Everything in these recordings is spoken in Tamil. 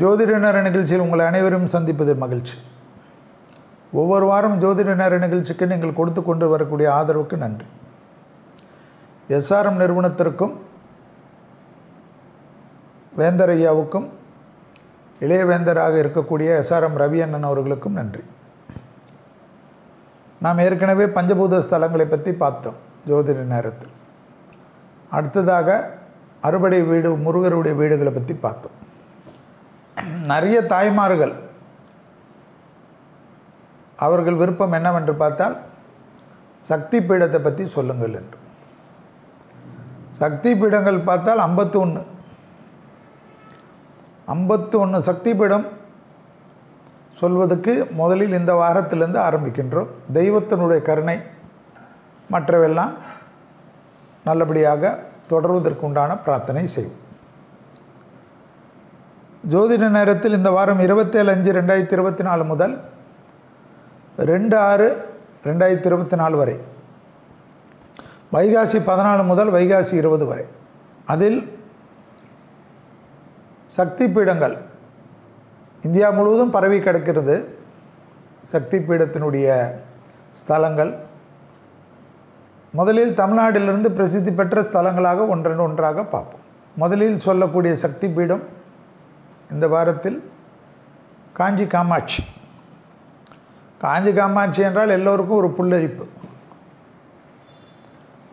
ஜோதிட நேர நிகழ்ச்சியில் உங்கள் அனைவரும் சந்திப்பதில் மகிழ்ச்சி. ஒவ்வொரு வாரம் ஜோதிட நேர நிகழ்ச்சிக்கு நீங்கள் கொடுத்து கொண்டு வரக்கூடிய ஆதரவுக்கு நன்றி. எஸ்ஆர்எம் நிறுவனத்திற்கும் வேந்தர் ஐயாவுக்கும் இளைய வேந்தராக இருக்கக்கூடிய எஸ்ஆர்எம் ரவி அண்ணன் அவர்களுக்கும் நன்றி. நாம் ஏற்கனவே பஞ்சபூத ஸ்தலங்களை பற்றி பார்த்தோம் ஜோதிட நேரத்தில். அடுத்ததாக அறுபடை வீடு முருகருடைய வீடுகளை பற்றி பார்த்தோம். நிறைய தாய்மார்கள் அவர்கள் விருப்பம் என்னவென்று பார்த்தால் சக்தி பீடத்தை பற்றி சொல்லுங்கள் என்று. சக்தி பீடங்கள் பார்த்தால் 51 சக்தி பீடம் சொல்வதற்கு முதலில் இந்த வாரத்திலிருந்து ஆரம்பிக்கின்றோம். தெய்வத்தினுடைய கருணை மற்றவெல்லாம் நல்லபடியாக தொடர்வதற்குண்டான பிரார்த்தனை செய்வோம். ஜோதிட நேரத்தில் இந்த வாரம் 27/5/2024 முதல் 2/6/2024 வரை, வைகாசி 14 முதல் வைகாசி 20 வரை, அதில் சக்தி பீடங்கள் இந்தியா முழுவதும் பரவி கிடக்கிறது. சக்தி பீடத்தினுடைய ஸ்தலங்கள் முதலில் தமிழ்நாட்டிலிருந்து பிரசித்தி பெற்ற ஸ்தலங்களாக ஒன்றாக பார்ப்போம். முதலில் சொல்லக்கூடிய சக்தி பீடம் இந்த வாரத்தில் காஞ்சி காமாட்சி. காஞ்சி காமாட்சி என்றால் எல்லோருக்கும் ஒரு புல்லரிப்பு.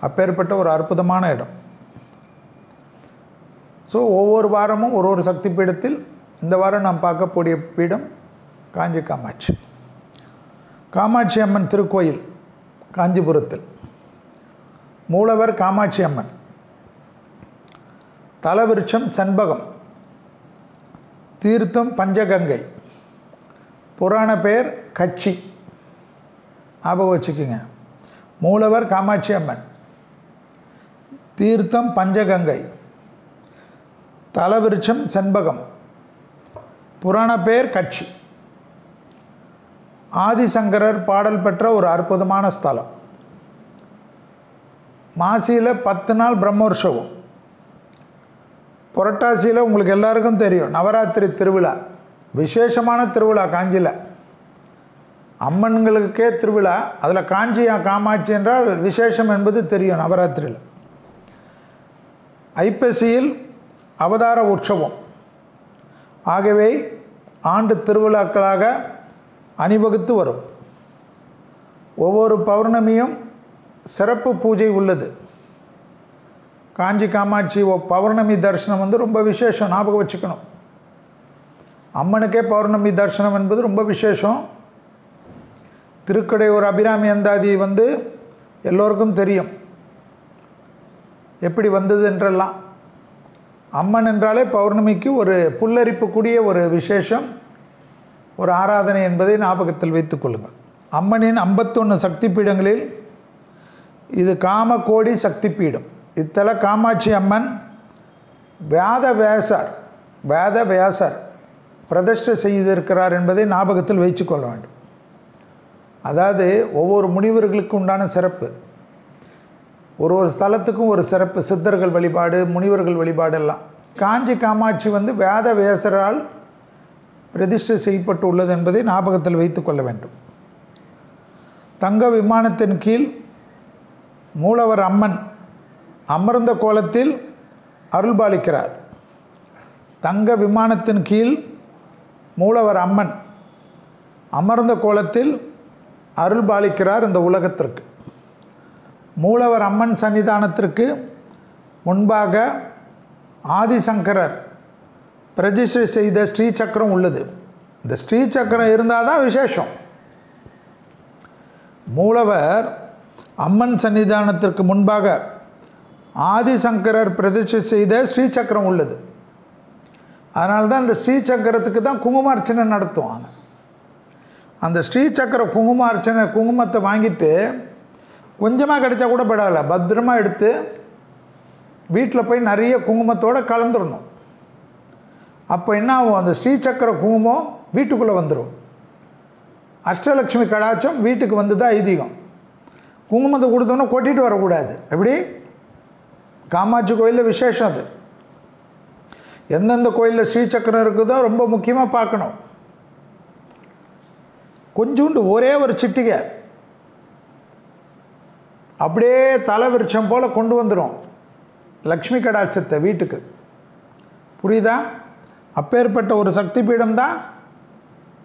அப்பேற்பட்ட ஒரு அற்புதமான இடம். ஸோ ஒவ்வொரு வாரமும் ஒரு சக்தி பீடத்தில் இந்த வாரம் நாம் பார்க்கக்கூடிய பீடம் காஞ்சி காமாட்சி. காமாட்சி அம்மன் திருக்கோயில் காஞ்சிபுரத்தில். மூலவர் காமாட்சி அம்மன். தலவிருட்சம் சண்பகம். தீர்த்தம் பஞ்சகங்கை. புராண பெயர் கட்சி. ஞாபகம் வச்சுக்கோங்க. மூலவர் காமாட்சி அம்மன். தீர்த்தம் பஞ்சகங்கை. தலவிருட்சம் செண்பகம். புராண பெயர் கட்சி. ஆதிசங்கரர் பாடல் பெற்ற ஒரு அற்புதமான ஸ்தலம். மாசியில் 10 நாள் பிரம்மோற்சவம். புரட்டாசியில் உங்களுக்கு எல்லாருக்கும் தெரியும் நவராத்திரி திருவிழா. விசேஷமான திருவிழா காஞ்சியில். அம்மன்களுக்கே திருவிழா. அதில் காஞ்சி காமாட்சி என்றால் விசேஷம் என்பது தெரியும். நவராத்திரியில் ஐப்பசியில் அவதார உற்சவம். ஆகவே ஆண்டு திருவிழாக்களாக அணிவகுத்து வரும். ஒவ்வொரு பௌர்ணமியும் சிறப்பு பூஜை உள்ளது. காஞ்சி காமாட்சி பௌர்ணமி தரிசனம் ரொம்ப விசேஷம். ஞாபகம் வச்சுக்கணும். அம்மனுக்கே பௌர்ணமி தரிசனம் என்பது ரொம்ப விசேஷம். திருக்கடையூர் அபிராமி அந்தாதி எல்லோருக்கும் தெரியும் எப்படி வந்தது என்றெல்லாம். அம்மன் என்றாலே பௌர்ணமிக்கு ஒரு புல்லரிப்புக்கூடிய ஒரு விசேஷம், ஒரு ஆராதனை என்பதை ஞாபகத்தில் வைத்துக் கொள்ளுங்கள். அம்மனின் 51 சக்தி பீடங்களில் இது காமகோடி சக்தி பீடம். இத்தல காமாட்சி அம்மன் வேதவியாசர் பிரதிஷ்டை செய்திருக்கிறார் என்பதை ஞாபகத்தில் வைத்துக்கொள்ள வேண்டும். அதாவது ஒவ்வொரு முனிவர்களுக்கு உண்டான சிறப்பு, ஒரு ஸ்தலத்துக்கும் ஒரு சிறப்பு. சித்தர்கள் வழிபாடு, முனிவர்கள் வழிபாடு எல்லாம். காஞ்சி காமாட்சி வேதவியாசரால் பிரதிஷ்டை செய்யப்பட்டு உள்ளது என்பதை ஞாபகத்தில் வைத்துக்கொள்ள வேண்டும். தங்க விமானத்தின் கீழ் மூலவர் அம்மன் அமர்ந்த கோலத்தில் அருள்பாலிக்கிறார். தங்க விமானத்தின் கீழ் மூலவர் அம்மன் அமர்ந்த கோலத்தில் அருள்பாலிக்கிறார் இந்த உலகத்திற்கு. மூலவர் அம்மன் சன்னிதானத்திற்கு முன்பாக ஆதிசங்கரர் பிரதிஷ்டை செய்த ஸ்ரீசக்கரம் உள்ளது. இந்த ஸ்ரீசக்கரம் இருந்தால் தான் விசேஷம். மூலவர் அம்மன் சன்னிதானத்திற்கு முன்பாக ஆதிசங்கரர் பிரதிஷ்டை செய்த ஸ்ரீசக்கரம் உள்ளது. அதனால தான் அந்த ஸ்ரீசக்கரத்துக்கு தான் குங்குமார்ச்சனை நடத்துவாங்க. அந்த ஸ்ரீசக்கர குங்குமத்தை வாங்கிட்டு கொஞ்சமாக கிடைச்சா கூட படால, பத்திரமாக எடுத்து வீட்டில் போய் நிறைய குங்குமத்தோடு கலந்துடணும். அப்போ என்ன ஆகும், அந்த ஸ்ரீசக்கர குங்குமம் வீட்டுக்குள்ளே வந்துடும். அஷ்டலக்ஷ்மி கடாட்சம் வீட்டுக்கு வந்து தான் ஐதீகம். குங்குமத்தை கொடுத்தோன்னா கொட்டிட்டு வரக்கூடாது. எப்படி? காமாட்சி கோயிலில் விசேஷம் அது. எந்தெந்த கோயிலில் ஸ்ரீசக்கரம் இருக்குதோ ரொம்ப முக்கியமாக பார்க்கணும். கொஞ்சோண்டு ஒரே ஒரு சிட்டிகை அப்படியே தலை விருட்சம் போல் கொண்டு வந்துடும் லக்ஷ்மி கடாட்சத்தை வீட்டுக்கு. புரியுதா? அப்பேற்பட்ட ஒரு சக்தி பீடம் தான்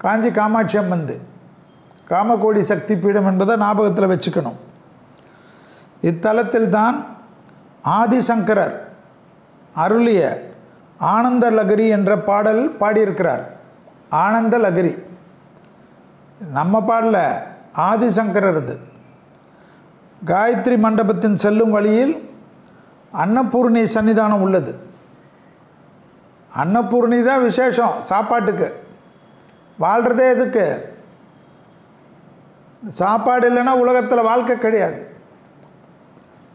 காஞ்சி காமாட்சி அம்மன். காமகோடி சக்தி பீடம் என்பதை ஞாபகத்தில் வச்சுக்கணும். இத்தலத்தில் தான் ஆதிசங்கரர் அருளிய ஆனந்த லகரி என்ற பாடல் பாடியிருக்கிறார். ஆனந்த லகரி நம்ம பாடல, ஆதிசங்கரர். இது காயத்ரி மண்டபத்தின் செல்லும் வழியில் அன்னபூர்ணி சன்னிதானம் உள்ளது. அன்னபூர்ணி தான் விசேஷம். சாப்பாட்டுக்கு வாழ்கிறதே எதுக்கு? சாப்பாடு இல்லைன்னா உலகத்தில் வாழ்க்கை கிடையாது.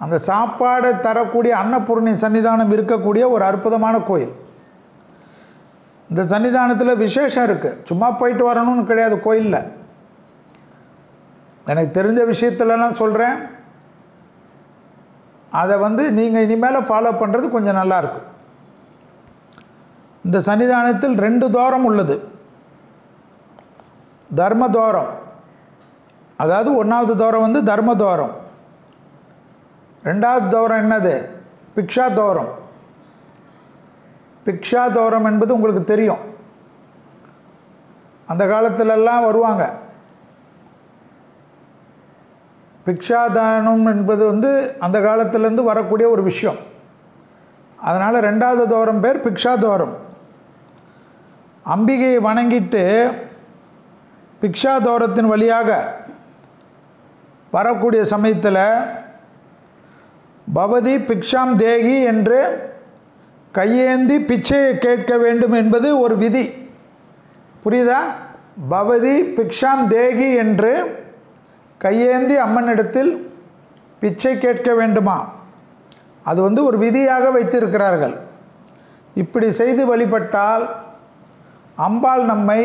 அந்த சாப்பாடை தரக்கூடிய அன்னபூர்ணி சன்னிதானம் இருக்கக்கூடிய ஒரு அற்புதமான கோயில். இந்த சன்னிதானத்தில் விசேஷம் இருக்குது. சும்மா போயிட்டு வரணும்னு கிடையாது கோயிலில். எனக்கு தெரிஞ்ச விஷயத்துலலாம் சொல்கிறேன். அதை நீங்கள் இனிமேல் ஃபாலோ பண்ணுறது கொஞ்சம் நல்லாயிருக்கும். இந்த சன்னிதானத்தில் 2 துவாரம் உள்ளது. தர்ம துவாரம், அதாவது 1வது துவாரம் தர்ம துவாரம். 2வது துவாரம் என்னது? பிக்ஷா துவாரம். பிக்ஷா துவாரம் என்பது உங்களுக்கு தெரியும். அந்த காலத்திலெல்லாம் வருவாங்க. பிக்ஷாதானம் என்பது அந்த காலத்திலேருந்து வரக்கூடிய ஒரு விஷயம். அதனால் 2வது துவாரம் பேர் பிக்ஷா துவாரம். அம்பிகையை வணங்கிட்டு பிக்ஷா துவாரத்தின் வழியாக வரக்கூடிய சமயத்தில் பவதி பிக்ஷாம் தேகி என்று கையேந்தி பிச்சையை கேட்க வேண்டும் என்பது ஒரு விதி. புரியுதா? பவதி பிக்ஷாம் தேகி என்று கையேந்தி அம்மனிடத்தில் பிச்சை கேட்க வேண்டுமா? அது ஒரு விதியாக வைத்திருக்கிறார்கள். இப்படி செய்து வழிபட்டால் அம்பாள் நம்மை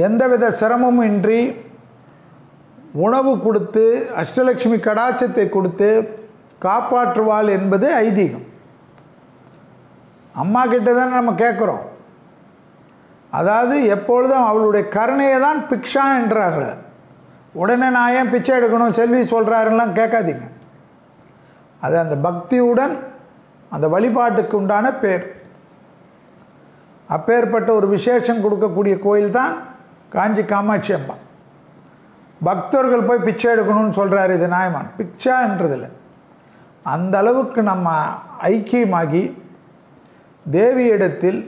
எந்தவித சிரமமும் இன்றி உணவு கொடுத்து அஷ்டலட்சுமி கடாட்சத்தை கொடுத்து காப்பாற்றுவாள் என்பது ஐதீகம். அம்மா கிட்ட தான் நம்ம கேட்குறோம். அதாவது எப்பொழுதும் அவளுடைய கருணையை தான் பிக்ஷா என்றார்கள். உடனே நான் ஏன் பிச்சை எடுக்கணும் செல்வி சொல்கிறாருலாம் கேட்காதீங்க. அது அந்த பக்தியுடன் அந்த வழிபாட்டுக்கு உண்டான பேர். அப்பேற்பட்ட ஒரு விசேஷம் கொடுக்கக்கூடிய கோயில் தான் காஞ்சி காமாட்சி அம்மா. பக்தர்கள் போய் பிச்சை எடுக்கணும்னு சொல்கிறாரு. இது நியாயமான பிக்ஷான்றதில்லை. அந்த அளவுக்கு நம்ம ஐக்கியமாகி தேவியிடத்தில்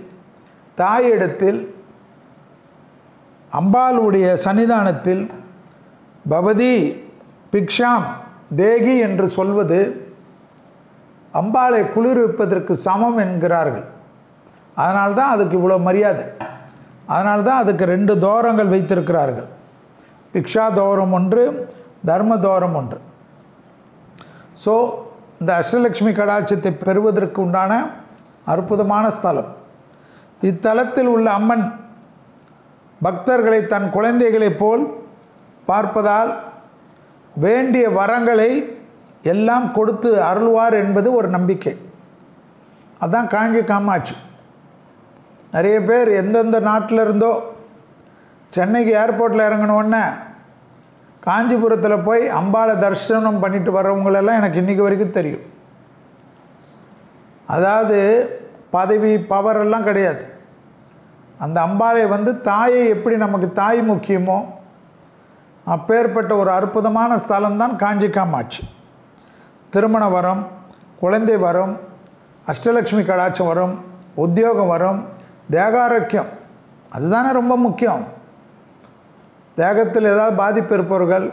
தாயிடத்தில் அம்பாளுடைய சன்னிதானத்தில் பவதி பிக்ஷாம் தேகி என்று சொல்வது அம்பாளை குளிர்விப்பதற்கு சமம் என்கிறார்கள். அதனால்தான் அதுக்கு இவ்வளோ மரியாதை. அதனால்தான் அதுக்கு 2 துவாரங்கள் வைத்திருக்கிறார்கள். பிக்ஷா துவாரம் ஒன்று, தர்ம துவாரம் ஒன்று. ஸோ இந்த அஷ்டலட்சுமி கடாட்சத்தை பெறுவதற்கு உண்டான அற்புதமான ஸ்தலம். இத்தலத்தில் உள்ள அம்மன் பக்தர்களை தன் குழந்தைகளைப் போல் பார்ப்பதால் வேண்டிய வரங்களை எல்லாம் கொடுத்து அருள்வார் என்பது ஒரு நம்பிக்கை. அதுதான் காஞ்சி காமாட்சி. நிறைய பேர் எந்தெந்த நாட்டில் இருந்தோ சென்னைக்கு ஏர்போர்ட்டில் இறங்கினோடனே காஞ்சிபுரத்தில் போய் அம்பாளை தரிசனம் பண்ணிட்டு வர்றவங்களெல்லாம் எனக்கு இன்றைக்கி வரைக்கும் தெரியும். அதாவது பதவி பவர் எல்லாம் கிடையாது. அந்த அம்பாளை தாயை எப்படி நமக்கு தாய் முக்கியமோ அப்பேற்பட்ட ஒரு அற்புதமான ஸ்தலம்தான் காஞ்சி காமாட்சி. திருமண வரம், குழந்தை வரம், அஷ்டலட்சுமி கடாட்சம் வரம், உத்தியோகம் வரம், தேகாரோக்கியம் அதுதானே ரொம்ப முக்கியம். தேகத்தில் ஏதாவது பாதிப்பு இருப்பவர்கள்,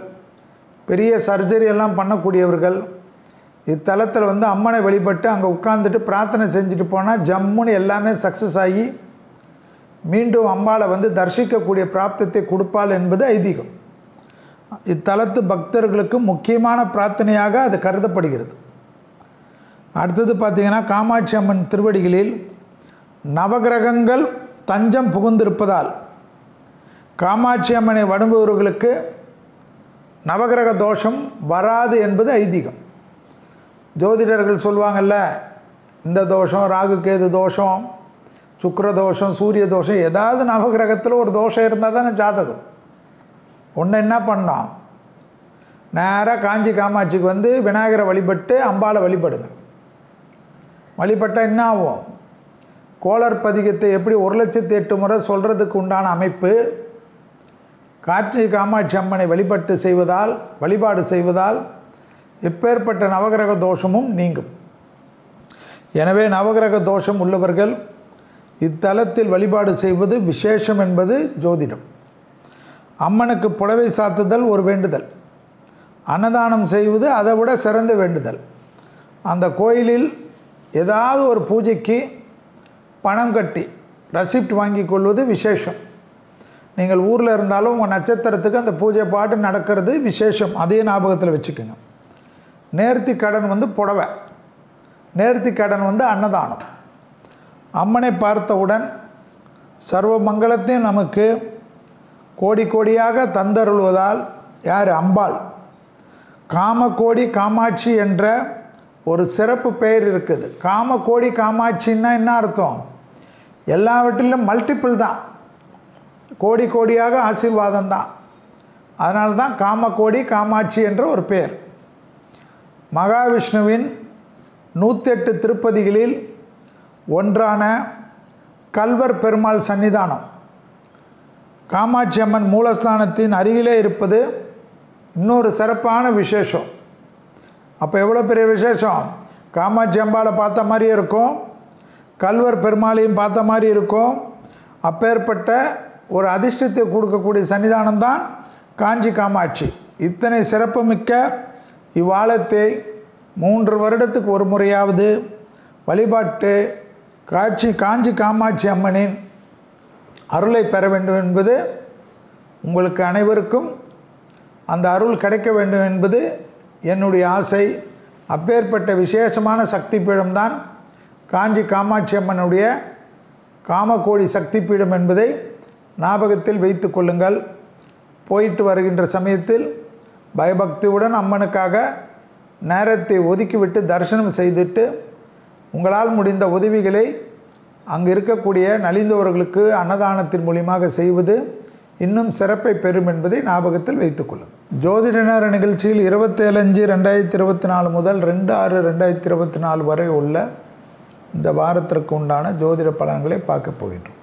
பெரிய சர்ஜரி எல்லாம் பண்ணக்கூடியவர்கள் இத்தலத்தில் அம்மனை வழிபட்டு அங்கே உட்காந்துட்டு பிரார்த்தனை செஞ்சுட்டு போனால் ஜம்முன்னு எல்லாமே சக்ஸஸ் ஆகி மீண்டும் அம்பாளை தரிசிக்கக்கூடிய பிராப்தத்தை கொடுப்பாள் என்பது ஐதீகம். இத்தலத்து பக்தர்களுக்கு முக்கியமான பிரார்த்தனையாக அது கருதப்படுகிறது. அடுத்தது பார்த்திங்கன்னா, காமாட்சி அம்மன் திருவடிகளில் நவகிரகங்கள் தஞ்சம் புகுந்திருப்பதால் காமாட்சி அம்மனை வணங்குபவர்களுக்கு நவகிரக தோஷம் வராது என்பது ஐதீகம். ஜோதிடர்கள் சொல்லுவாங்கள்ல, இந்த தோஷம், ராகு கேது தோஷம், சுக்கிர தோஷம், சூரிய தோஷம், ஏதாவது நவகிரகத்தில் ஒரு தோஷம் இருந்தால் தானே ஜாதகம். ஒன்று என்ன பண்ணோம், நேராக காஞ்சி காமாட்சிக்கு வந்து விநாயகரை வழிபட்டு அம்பாளை வழிபடுங்க. வழிபட்டால் என்ன ஆகும், கோளர் பதிகத்தை எப்படி 1,08,000 முறை சொல்கிறதுக்கு உண்டான அமைப்பு காஞ்சி காமாட்சி அம்மனை வழிபாடு செய்வதால் எப்பேற்பட்ட நவகிரக தோஷமும் நீங்கும். எனவே நவகிரக தோஷம் உள்ளவர்கள் இத்தலத்தில் வழிபாடு செய்வது விசேஷம் என்பது ஜோதிடம். அம்மனுக்கு புடவை சாத்துதல் ஒரு வேண்டுதல், அன்னதானம் செய்வது அதை விட சிறந்த வேண்டுதல். அந்த கோயிலில் ஏதாவது ஒரு பூஜைக்கு பணம் கட்டி ரசிப்ட் வாங்கி கொள்வது விசேஷம். நீங்கள் ஊரில் இருந்தாலும் உங்கள் நட்சத்திரத்துக்கு அந்த பூஜை பாட்டு நடக்கிறது விசேஷம், அதையும் ஞாபகத்தில் வச்சுக்கோங்க. நேர்த்தி கடன் வந்து புடவை, நேர்த்தி கடன் வந்து அன்னதானம். அம்மனை பார்த்தவுடன் சர்வ மங்களத்தையும் நமக்கு கோடி கோடியாக தந்தருள்வதால் யார், அம்பாள். காமகோடி காமாட்சி என்ற ஒரு சிறப்பு பெயர் இருக்குது. காமகோடி காமாட்சின்னா என்ன அர்த்தம், எல்லாவற்றிலும் மல்டிபிள் தான், கோடி கோடியாக ஆசீர்வாதம் தான். அதனால தான் காமகோடி காமாட்சி என்ற ஒரு பெயர். மகாவிஷ்ணுவின் 108 திருப்பதிகளில் ஒன்றான கல்வர் பெருமாள் சன்னிதானம் காமாட்சி அம்மன் மூலஸ்தானத்தின் அருகிலே இருப்பது இன்னொரு சிறப்பான விசேஷம். அப்போ எவ்வளோ பெரிய விசேஷம், காமாட்சி அம்பாளை பார்த்த மாதிரி இருக்கும், கல்வர் பெருமாளையும் பார்த்த மாதிரி இருக்கும். அப்பேற்பட்ட ஒரு அதிர்ஷ்டத்தை கொடுக்கக்கூடிய சன்னிதானம் தான் காஞ்சி காமாட்சி. இத்தனை சிறப்புமிக்க இவ்வாலயத்தை 3 வருடத்துக்கு ஒரு முறையாவது வழிபாட்டு காஞ்சி காமாட்சி அம்மனின் அருளை பெற வேண்டும் என்பது உங்களுக்கு அனைவருக்கும் அந்த அருள் கிடைக்க வேண்டும் என்பது என்னுடைய ஆசை. அப்பேற்பட்ட விசேஷமான சக்தி பீடம்தான் காஞ்சி காமாட்சி அம்மனுடைய காமகோடி சக்தி பீடம் என்பதை ஞாபகத்தில் வைத்து கொள்ளுங்கள். போயிட்டு வருகின்ற சமயத்தில் பயபக்தியுடன் அம்மனுக்காக நேரத்தை ஒதுக்கிவிட்டு தரிசனம் செய்துட்டு உங்களால் முடிந்த உதவிகளை அங்கு இருக்கக்கூடிய நலிந்தவர்களுக்கு அன்னதானத்தின் மூலியமாக செய்வது இன்னும் சிறப்பை பெறும் என்பதை ஞாபகத்தில் வைத்துக்கொள்ளுங்கள். ஜோதிட நேர நிகழ்ச்சியில் 27/5/2024 முதல் 2/6/2024 வரை உள்ள இந்த வாரத்திற்கு உண்டான ஜோதிட பலன்களை பார்க்க போகின்றோம்.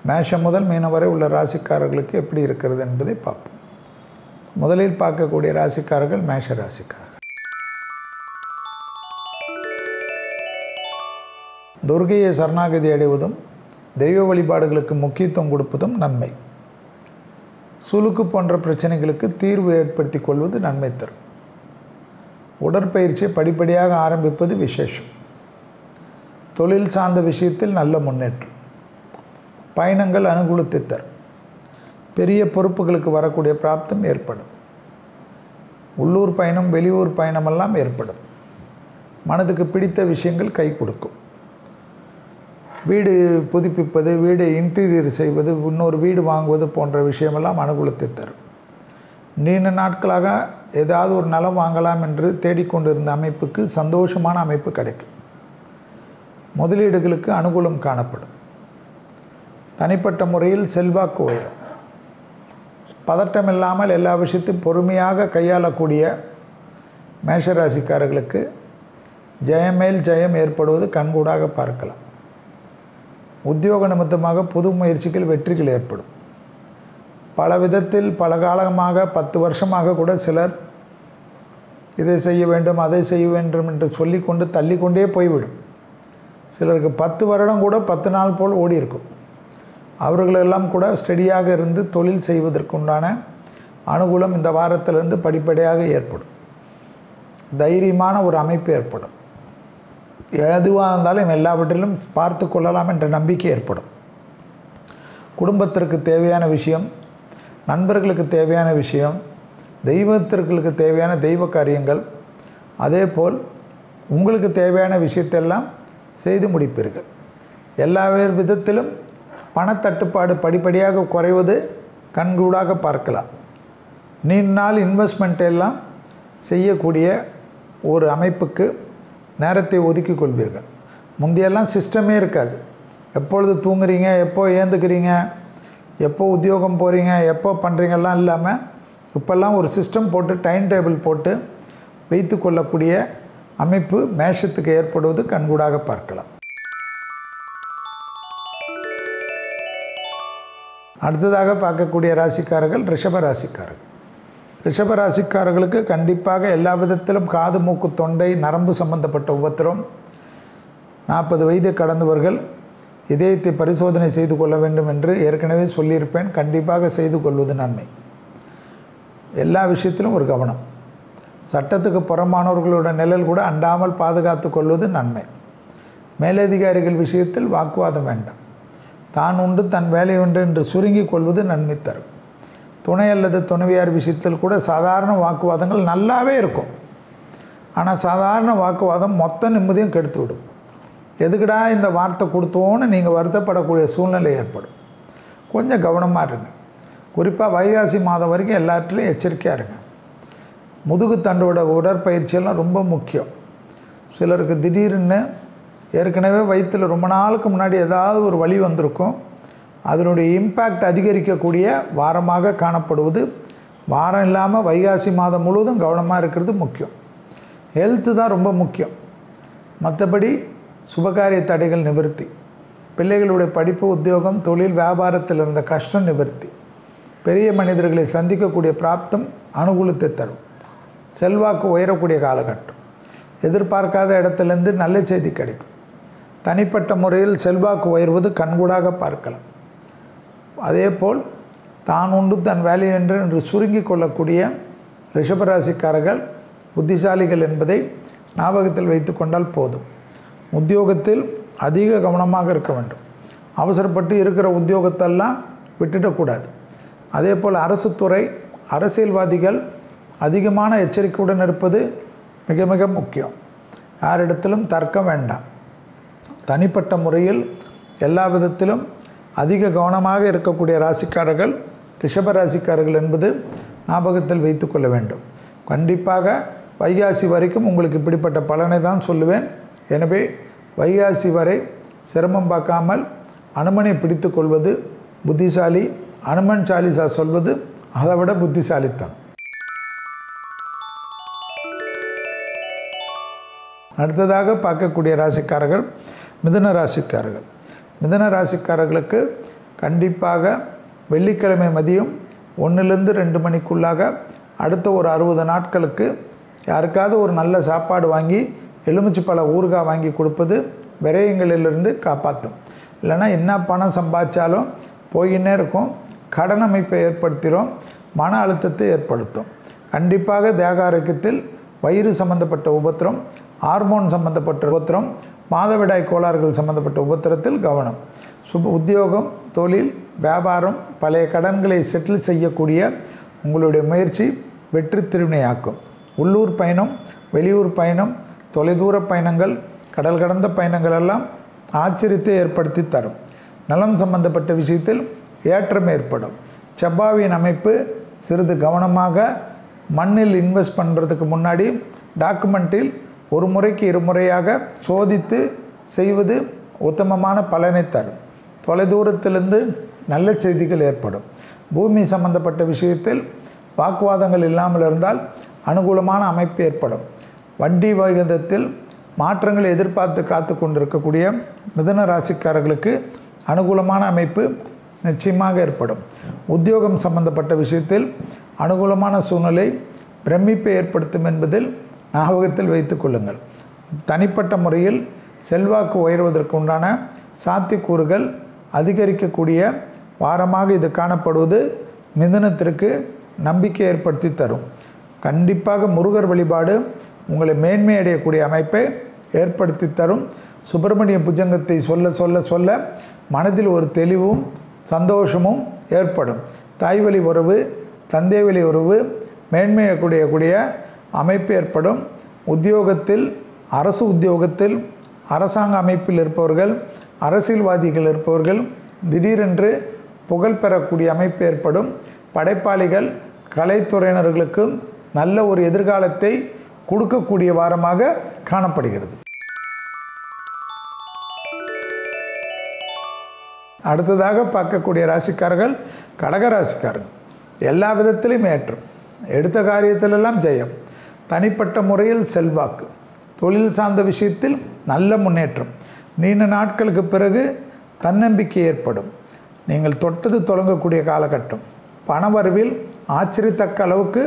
மேஷம் முதல் மீனம் வரை உள்ள ராசிக்காரர்களுக்கு எப்படி இருக்கிறது என்பதை பார்ப்போம். முதலில் பார்க்கக்கூடிய ராசிக்காரர்கள் மேஷ ராசிக்காரர்கள். துர்க்கையை சரணாகதி அடைவதும் தெய்வ வழிபாடுகளுக்கு முக்கியத்துவம் கொடுப்பதும் நன்மை. சுளுக்கு போன்ற பிரச்சனைகளுக்கு தீர்வு ஏற்படுத்தி கொள்வது நன்மை தரும். உடற்பயிற்சியை படிப்படியாக ஆரம்பிப்பது விசேஷம். தொழில் சார்ந்த விஷயத்தில் நல்ல முன்னேற்றம். பயணங்கள் அனுகூலத்தை தரும். பெரிய பொறுப்புகளுக்கு வரக்கூடிய பிராப்தம் ஏற்படும். உள்ளூர் பயணம், வெளியூர் பயணமெல்லாம் ஏற்படும். மனதுக்கு பிடித்த விஷயங்கள் கை கொடுக்கும். வீடு புதுப்பிப்பது, வீடு இன்டீரியர் செய்வது, இன்னொரு வீடு வாங்குவது போன்ற விஷயமெல்லாம் அனுகூலத்தை தரும். நீண்ட நாட்களாக ஏதாவது ஒரு நிலம் வாங்கலாம் என்று தேடிக்கொண்டிருந்த அமைப்புக்கு சந்தோஷமான அமைப்பு கிடைக்கும். முதலீடுகளுக்கு அனுகூலம் காணப்படும். தனிப்பட்ட முறையில் செல்வாக்கு உயரும். பதட்டம் இல்லாமல் எல்லா விஷயத்தையும் பொறுமையாக கையாளக்கூடிய மேஷராசிக்காரர்களுக்கு ஜெயமேல் ஜெயம் ஏற்படுவது கண்கூடாக பார்க்கலாம். உத்தியோக நிமித்தமாக புது முயற்சிகள் வெற்றிகள் ஏற்படும். பல விதத்தில் பல காலமாக 10 வருஷமாக கூட சிலர் இதை செய்ய வேண்டும் அதை செய்ய வேண்டும் என்று சொல்லிக்கொண்டு தள்ளிக்கொண்டே போய்விடும். சிலருக்கு 10 வருடம் கூட 10 நாள் போல் ஓடி இருக்கும். அவர்களெல்லாம் கூட ஸ்டெடியாக இருந்து தொழில் செய்வதற்குண்டான அனுகூலம் இந்த வாரத்திலிருந்து படிப்படியாக ஏற்படும். தைரியமான ஒரு அமைப்பு ஏற்படும். எதுவாக இருந்தாலும் எல்லாவற்றிலும் பார்த்து கொள்ளலாம் என்ற நம்பிக்கை ஏற்படும். குடும்பத்திற்கு தேவையான விஷயம், நண்பர்களுக்கு தேவையான விஷயம், தெய்வத்திற்கு தேவையான தெய்வ காரியங்கள், அதே போல் உங்களுக்கு தேவையான விஷயத்தெல்லாம் செய்து முடிப்பீர்கள். எல்லா விதத்திலும் பணத்தட்டுப்பாடு படிப்படியாக குறைவது கண்கூடாக பார்க்கலாம். நீண்ட நாள் இன்வெஸ்ட்மெண்ட் எல்லாம் செய்யக்கூடிய ஒரு அமைப்புக்கு நேரத்தை ஒதுக்கி கொள்வீர்கள். முந்தையெல்லாம் சிஸ்டமே இருக்காது. எப்பொழுது தூங்குறீங்க, எப்போ ஏந்துக்கிறீங்க, எப்போ உத்தியோகம் போகிறீங்க, எப்போ பண்ணுறீங்கலாம் இல்லாமல் இப்போல்லாம் ஒரு சிஸ்டம் போட்டு டைம் டேபிள் போட்டு வைத்து கொள்ளக்கூடிய அமைப்பு மேஷத்துக்கு ஏற்படுவது கண்கூடாக பார்க்கலாம். அடுத்ததாக பார்க்கக்கூடிய ராசிக்காரர்கள் ரிஷப ராசிக்காரர்கள். ரிஷப ராசிக்காரர்களுக்கு கண்டிப்பாக எல்லா விதத்திலும் காது மூக்கு தொண்டை நரம்பு சம்பந்தப்பட்ட உபத்திரம். 40 வயது கடந்தவர்கள் இதயத்தை பரிசோதனை செய்து கொள்ள வேண்டும் என்று ஏற்கனவே சொல்லியிருப்பேன். கண்டிப்பாக செய்து கொள்வது நன்மை. எல்லா விஷயத்திலும் ஒரு கவனம். சட்டத்துக்கு புறமானவர்களோட நிழல் கூட அண்டாமல் பாதுகாத்து கொள்வது நன்மை. மேலதிகாரிகள் விஷயத்தில் வாக்குவாதம் வேண்டாம். தான் உண்டு தன் வேலை உண்டு என்று சுருங்கி கொள்வது நன்மை தரும். துணை அல்லது துணைவியார் விஷயத்தில் கூட சாதாரண வாக்குவாதங்கள் நல்லாவே இருக்கும். ஆனால் சாதாரண வாக்குவாதம் மொத்த நிம்மதியும் கெடுத்து விடும். எதுக்குடா இந்த வார்த்தை கொடுத்தோன்னு நீங்கள் வருத்தப்படக்கூடிய சூழ்நிலை ஏற்படும். கொஞ்சம் கவனமாக இருங்க. குறிப்பாக வைகாசி மாதம் வரைக்கும் எல்லாத்துலேயும் எச்சரிக்கையாக இருங்க. முதுகு தண்டோட உடற்பயிற்சியெல்லாம் ரொம்ப முக்கியம். சிலருக்கு திடீர்னு ஏற்கனவே வயிற்றில் ரொம்ப நாளுக்கு முன்னாடி ஏதாவது ஒரு வலி வந்திருக்கும். அதனுடைய இம்பேக்ட் அதிகரிக்கக்கூடிய வாரமாக காணப்படுவது. வாரம் இல்லாமல் வைகாசி மாதம் முழுவதும் கவனமாக இருக்கிறது முக்கியம். ஹெல்த்து தான் ரொம்ப முக்கியம். மற்றபடி சுபகாரிய தடைகள் நிவர்த்தி, பிள்ளைகளுடைய படிப்பு, உத்தியோகம், தொழில், வியாபாரத்தில் இருந்த கஷ்டம் நிவர்த்தி, பெரிய மனிதர்களை சந்திக்கக்கூடிய பிராப்தம் அனுகூலத்தை தரும். செல்வாக்கு உயரக்கூடிய காலகட்டம். எதிர்பார்க்காத இடத்துலேருந்து நல்ல செய்தி கிடைக்கும். தனிப்பட்ட முறையில் செல்வாக்கு உயர்வது கண்கூடாக பார்க்கலாம். அதேபோல் தான் உண்டு தன் வேலை என்று சுருங்கி கொள்ளக்கூடிய ரிஷபராசிக்காரர்கள் புத்திசாலிகள் என்பதை ஞாபகத்தில் வைத்து கொண்டால் போதும். உத்தியோகத்தில் அதிக கவனமாக இருக்க வேண்டும். அவசரப்பட்டு இருக்கிற உத்தியோகத்தெல்லாம் விட்டுடக்கூடாது. அதே போல் அரசு துறை, அரசியல்வாதிகள் அதிகமான எச்சரிக்கையுடன் இருப்பது மிக மிக முக்கியம். யாரிடத்திலும் தர்க்கம் வேண்டாம். தனிப்பட்ட முறையில் எல்லா விதத்திலும் அதிக கவனமாக இருக்கக்கூடிய ராசிக்காரர்கள் ரிஷப ராசிக்காரர்கள் என்பது ஞாபகத்தில் வைத்து கொள்ள வேண்டும். கண்டிப்பாக வைகாசி வரைக்கும் உங்களுக்கு இப்படிப்பட்ட பலனை தான் சொல்லுவேன். எனவே வைகாசி வரை சிரமம் பார்க்காமல் அனுமனை பிடித்து கொள்வது புத்திசாலி. அனுமன் சாலிசா சொல்வது அதை விட புத்திசாலித்தான். அடுத்ததாக பார்க்கக்கூடிய ராசிக்காரர்கள் மிதுன ராசிக்காரர்கள். மிதுன ராசிக்காரர்களுக்கு கண்டிப்பாக வெள்ளிக்கிழமை மதியம் 1லேருந்து 2 மணிக்குள்ளாக அடுத்த ஒரு 60 நாட்களுக்கு யாருக்காவது ஒரு நல்ல சாப்பாடு வாங்கி எலுமிச்சைப்பழ ஊறுகாய் வாங்கி கொடுப்பது விரயங்களிலிருந்து காப்பாற்றும். இல்லைனா என்ன பணம் சம்பாதிச்சாலும் போயின்னே இருக்கும். கடன் அமைப்பை ஏற்படுத்திடும். மன அழுத்தத்தை ஏற்படுத்தும். கண்டிப்பாக தேக ஆரோக்கியத்தில் வயிறு சம்பந்தப்பட்ட உபத்திரம், ஹார்மோன் சம்பந்தப்பட்ட உபத்திரம், மாதவிடாய் கோளாறுகள் சம்பந்தப்பட்ட உபத்திரத்தில் கவனம். உத்தியோகம், தொழில், வியாபாரம், பழைய கடன்களை செட்டில் செய்யக்கூடிய உங்களுடைய முயற்சி வெற்றி திருவினையாக்கும். உள்ளூர் பயணம், வெளியூர் பயணம், தொலைதூர பயணங்கள், கடல் கடந்த பயணங்கள் எல்லாம் ஆச்சரியத்தை ஏற்படுத்தி தரும். நலம் சம்பந்தப்பட்ட விஷயத்தில் ஏற்றம் ஏற்படும். செவ்வாயின் அமைப்பு சிறிது கவனமாக மண்ணில் இன்வெஸ்ட் பண்ணுறதுக்கு முன்னாடி டாக்குமெண்ட்டில் ஒரு முறைக்கு 2 முறையாக சோதித்து செய்வது உத்தமமான பலனை தரும். தொலைதூரத்திலிருந்து நல்ல செய்திகள் ஏற்படும். பூமி சம்பந்தப்பட்ட விஷயத்தில் வாக்குவாதங்கள் இல்லாமல் இருந்தால் அனுகூலமான அமைப்பு ஏற்படும். வட்டி விகிதத்தில் மாற்றங்களை எதிர்பார்த்து காத்து கொண்டிருக்கக்கூடிய மிதுன ராசிக்காரர்களுக்கு அனுகூலமான அமைப்பு நிச்சயமாக ஏற்படும். உத்தியோகம் சம்பந்தப்பட்ட விஷயத்தில் அனுகூலமான சூழ்நிலை பிரமிப்பை ஏற்படுத்தும் என்பதில் ஞாபகத்தில் வைத்து கொள்ளுங்கள். தனிப்பட்ட முறையில் செல்வாக்கு உயர்வதற்கு உண்டான சாத்தியக்கூறுகள் அதிகரிக்கக்கூடிய வாரமாக இது காணப்படுவது மிதுனத்திற்கு நம்பிக்கை ஏற்படுத்தி தரும். கண்டிப்பாக முருகர் வழிபாடு உங்களை மேன்மை அடையக்கூடிய அமைப்பை ஏற்படுத்தி தரும். சுப்பிரமணிய புஜங்கத்தை சொல்ல சொல்ல சொல்ல மனதில் ஒரு தெளிவும் சந்தோஷமும் ஏற்படும். தாய்வழி உறவு, தந்தை வழி உறவு மேன்மையக்கூடிய அமைப்பு ஏற்படும். உத்தியோகத்தில், அரசு உத்தியோகத்தில், அரசாங்க அமைப்பில் இருப்பவர்கள், அரசியல்வாதிகள் இருப்பவர்கள் திடீரென்று புகழ் பெறக்கூடிய அமைப்பு ஏற்படும். படைப்பாளிகள், கலைத்துறையினர்களுக்கு நல்ல ஒரு எதிர்காலத்தை கொடுக்கக்கூடிய வாரமாக காணப்படுகிறது. அடுத்ததாக பார்க்கக்கூடிய ராசிக்காரர்கள் கடக ராசிக்காரர்கள். எல்லா விதத்திலையும் ஏற்றம், எடுத்த காரியத்திலெல்லாம் ஜெயம், தனிப்பட்ட முறையில் செல்வாக்கு, தொழில் சார்ந்த விஷயத்தில் நல்ல முன்னேற்றம், நீண்ட நாட்களுக்கு பிறகு தன்னம்பிக்கை ஏற்படும், நீங்கள் தொட்டது தொடங்கக்கூடிய காலகட்டம், பணவரவில் ஆச்சரியத்தக்க அளவுக்கு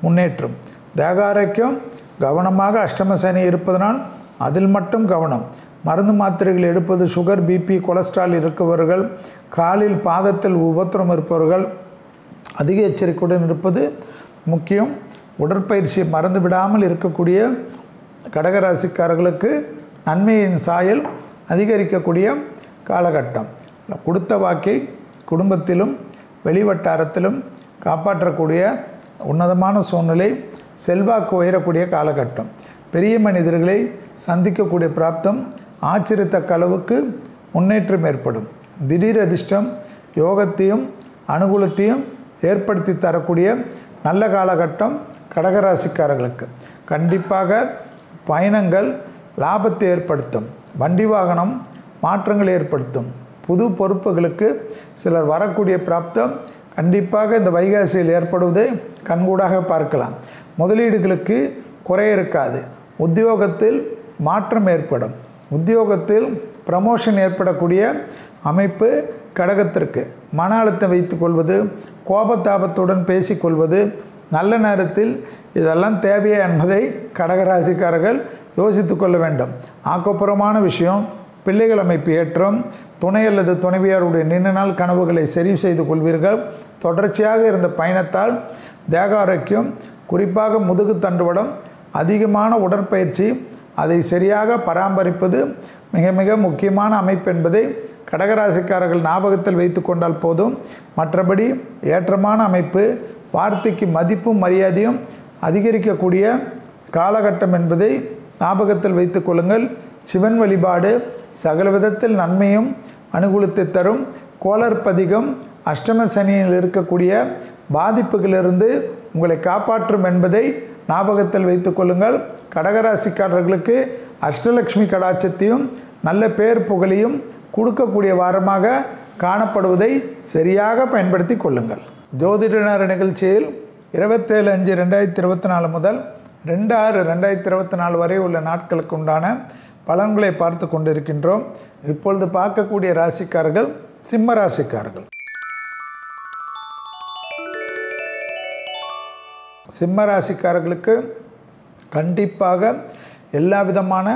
முன்னேற்றம், தேக ஆரோக்கியம் கவனமாக, அஷ்டம சனி இருப்பதனால் அதில் மட்டும் கவனம், மருந்து மாத்திரைகள் எடுப்பது, சுகர், பிபி, கொலஸ்ட்ரால் இருக்கவர்கள், காலில் பாதத்தில் உபத்திரம் இருப்பவர்கள் அதிக எச்சரிக்கையுடன் இருப்பது முக்கியம். உடற்பயிற்சியை மறந்து விடாமல் இருக்கக்கூடிய கடகராசிக்காரர்களுக்கு நன்மையின் சாயல் அதிகரிக்கக்கூடிய காலகட்டம். கொடுத்த வாக்கை குடும்பத்திலும் வெளிவட்டாரத்திலும் காப்பாற்றக்கூடிய உன்னதமான சூழ்நிலை, செல்வாக்கு உயரக்கூடிய காலகட்டம், பெரிய மனிதர்களை சந்திக்கக்கூடிய பிராப்தம், ஆச்சரியத்தக்க அளவுக்கு முன்னேற்றம் ஏற்படும், திடீர் அதிர்ஷ்டம் யோகத்தையும் அனுகூலத்தையும் ஏற்படுத்தி தரக்கூடிய நல்ல காலகட்டம் கடகராசிக்காரர்களுக்கு. கண்டிப்பாக பயணங்கள் லாபத்தை ஏற்படுத்தும், வண்டி வாகனம் மாற்றங்களை ஏற்படுத்தும், புது பொறுப்புகளுக்கு சிலர் வரக்கூடிய பிராப்தம் கண்டிப்பாக இந்த வைகாசியில் ஏற்படுவதை கண்கூடாக பார்க்கலாம். முதலீடுகளுக்கு குறை இருக்காது, உத்தியோகத்தில் மாற்றம் ஏற்படும், உத்தியோகத்தில் ப்ரமோஷன் ஏற்படக்கூடிய அமைப்பு கடகத்திற்கு. மன அழுத்தம் வைத்துக்கொள்வது, கோபத்தாபத்துடன் பேசிக்கொள்வது, நல்ல நேரத்தில் இதெல்லாம் தேவையா என்பதை கடகராசிக்காரர்கள் யோசித்து கொள்ள வேண்டும். ஆக்கப்பூர்வமான விஷயம், பிள்ளைகள் அமைப்பு ஏற்றம், துணை அல்லது துணைவியாருடைய நீண்ட நாள் கனவுகளை சரி செய்து கொள்வீர்கள். தொடர்ச்சியாக இருந்த பயணத்தால் தேக ஆரோக்கியம், குறிப்பாக முதுகு தண்டுவடம், அதிகமான உடற்பயிற்சி, அதை சரியாக பராமரிப்பது மிக மிக முக்கியமான அமைப்பு என்பதை கடகராசிக்காரர்கள் ஞாபகத்தில் வைத்து கொண்டால் போதும். மற்றபடி ஏற்றமான அமைப்பு, வார்த்தைக்கு மதிப்பும் மரியாதையும் அதிகரிக்கக்கூடிய காலகட்டம் என்பதை ஞாபகத்தில் வைத்து கொள்ளுங்கள். சிவன் வழிபாடு சகல விதத்தில் நன்மையும் அனுகூலத்தை தரும். கோளற்பதிகம் அஷ்டம சனியில் இருக்கக்கூடிய பாதிப்புகளிலிருந்து உங்களை காப்பாற்றும் என்பதை ஞாபகத்தில் வைத்து கொள்ளுங்கள். கடகராசிக்காரர்களுக்கு அஷ்டலக்ஷ்மி கடாட்சத்தையும் நல்ல பேர் புகழையும் கொடுக்கக்கூடிய வாரமாக காணப்படுவதை சரியாக பயன்படுத்தி கொள்ளுங்கள். ஜோதிட நேர நிகழ்ச்சியில் 27/5/2024 முதல் 2/6/2024 வரை உள்ள நாட்களுக்கு உண்டான பலன்களை பார்த்து கொண்டிருக்கின்றோம். இப்பொழுது பார்க்கக்கூடிய ராசிக்காரர்கள் சிம்ம ராசிக்காரர்கள். சிம்ம ராசிக்காரர்களுக்கு கண்டிப்பாக எல்லா விதமான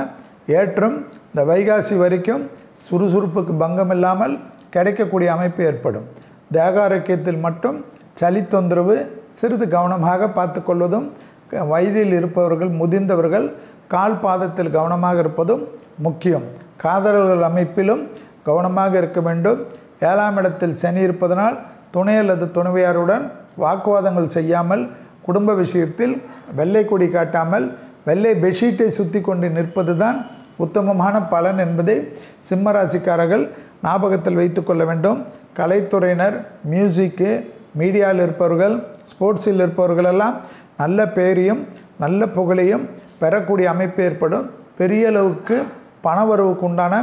ஏற்றம் இந்த வைகாசி வரைக்கும் சுறுசுறுப்புக்கு பங்கம் இல்லாமல் கிடைக்கக்கூடிய அமைப்பு ஏற்படும். தேக ஆரோக்கியத்தில் மட்டும் சளி தொந்தரவு சிறிது கவனமாக பார்த்து கொள்வதும், வயதில் இருப்பவர்கள் முதிர்ந்தவர்கள் கால் பாதத்தில் கவனமாக இருப்பதும் முக்கியம். காதலர்கள் அமைப்பிலும் கவனமாக இருக்க வேண்டும். 7ஆம் இடத்தில் சனி இருப்பதனால் துணை அல்லது துணைவியாருடன் வாக்குவாதங்கள் செய்யாமல், குடும்ப விஷயத்தில் வெள்ளை கொடி காட்டாமல் வெள்ளை பெட்ஷீட்டை சுற்றி கொண்டு நிற்பது தான் உத்தமமான பலன் என்பதை சிம்மராசிக்காரர்கள் ஞாபகத்தில் வைத்து கொள்ள வேண்டும். கலைத்துறையினர், மியூசிக்கு, மீடியாவில் இருப்பவர்கள், ஸ்போர்ட்ஸில் இருப்பவர்கள் எல்லாம் நல்ல பேரையும் நல்ல புகழையும் பெறக்கூடிய அமைப்பு ஏற்படும். பெரிய அளவுக்கு பணவரவுக்கு உண்டான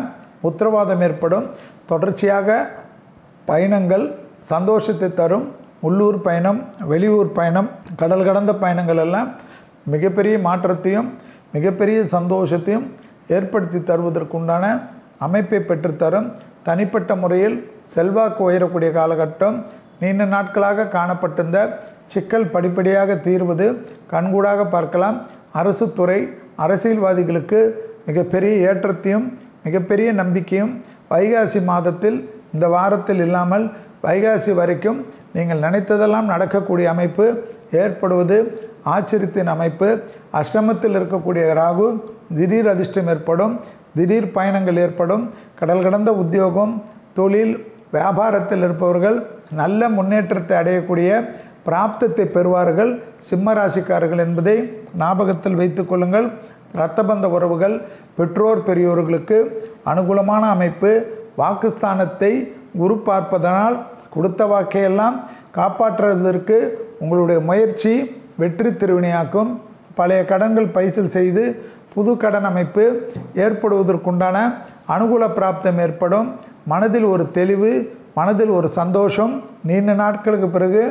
உத்தரவாதம் ஏற்படும். தொடர்ச்சியாக பயணங்கள் சந்தோஷத்தை தரும். உள்ளூர் பயணம், வெளியூர் பயணம், கடல் கடந்த பயணங்கள் எல்லாம் மிகப்பெரிய மாற்றத்தையும் மிகப்பெரிய சந்தோஷத்தையும் ஏற்படுத்தி தருவதற்குண்டான அமைப்பை பெற்றுத்தரும். தனிப்பட்ட முறையில் செல்வாக்கு உயரக்கூடிய காலகட்டம். நீண்ட நாட்களாக காணப்பட்டிருந்த சிக்கல் படிப்படியாக தீர்வது கண்கூடாக பார்க்கலாம். அரசு துறை அரசியல்வாதிகளுக்கு மிகப்பெரிய ஏற்றத்தையும் மிகப்பெரிய நம்பிக்கையும் வைகாசி மாதத்தில், இந்த வாரத்தில் இல்லாமல் வைகாசி வரைக்கும் நீங்கள் நினைத்ததெல்லாம் நடக்கக்கூடிய அமைப்பு ஏற்படுவது ஆச்சரியத்தின் அமைப்பு. அஷ்டமத்தில் இருக்கக்கூடிய ராகு, திடீர் அதிர்ஷ்டம் ஏற்படும், திடீர் பயணங்கள் ஏற்படும். கடல் கடந்த உத்தியோகம், தொழில், வியாபாரத்தில் இருப்பவர்கள் நல்ல முன்னேற்றத்தை அடையக்கூடிய பிராப்தத்தை பெறுவார்கள் சிம்ம ராசிக்காரர்கள் என்பதை ஞாபகத்தில் வைத்து கொள்ளுங்கள். இரத்தபந்த உறவுகள், பெற்றோர் பெரியோர்களுக்கு அனுகூலமான அமைப்பு. வாக்குஸ்தானத்தை குரு பார்ப்பதனால் கொடுத்த வாக்கையெல்லாம் காப்பாற்றுவதற்கு உங்களுடைய முயற்சி வெற்றி திருவினையாக்கும். பழைய கடன்கள் பைசல் செய்து புது கடன் அமைப்பு ஏற்படுவதற்குண்டான அனுகூல பிராப்தம் ஏற்படும். மனதில் ஒரு தெளிவு, மனதில் ஒரு சந்தோஷம் நீண்ட நாட்களுக்கு பிறகு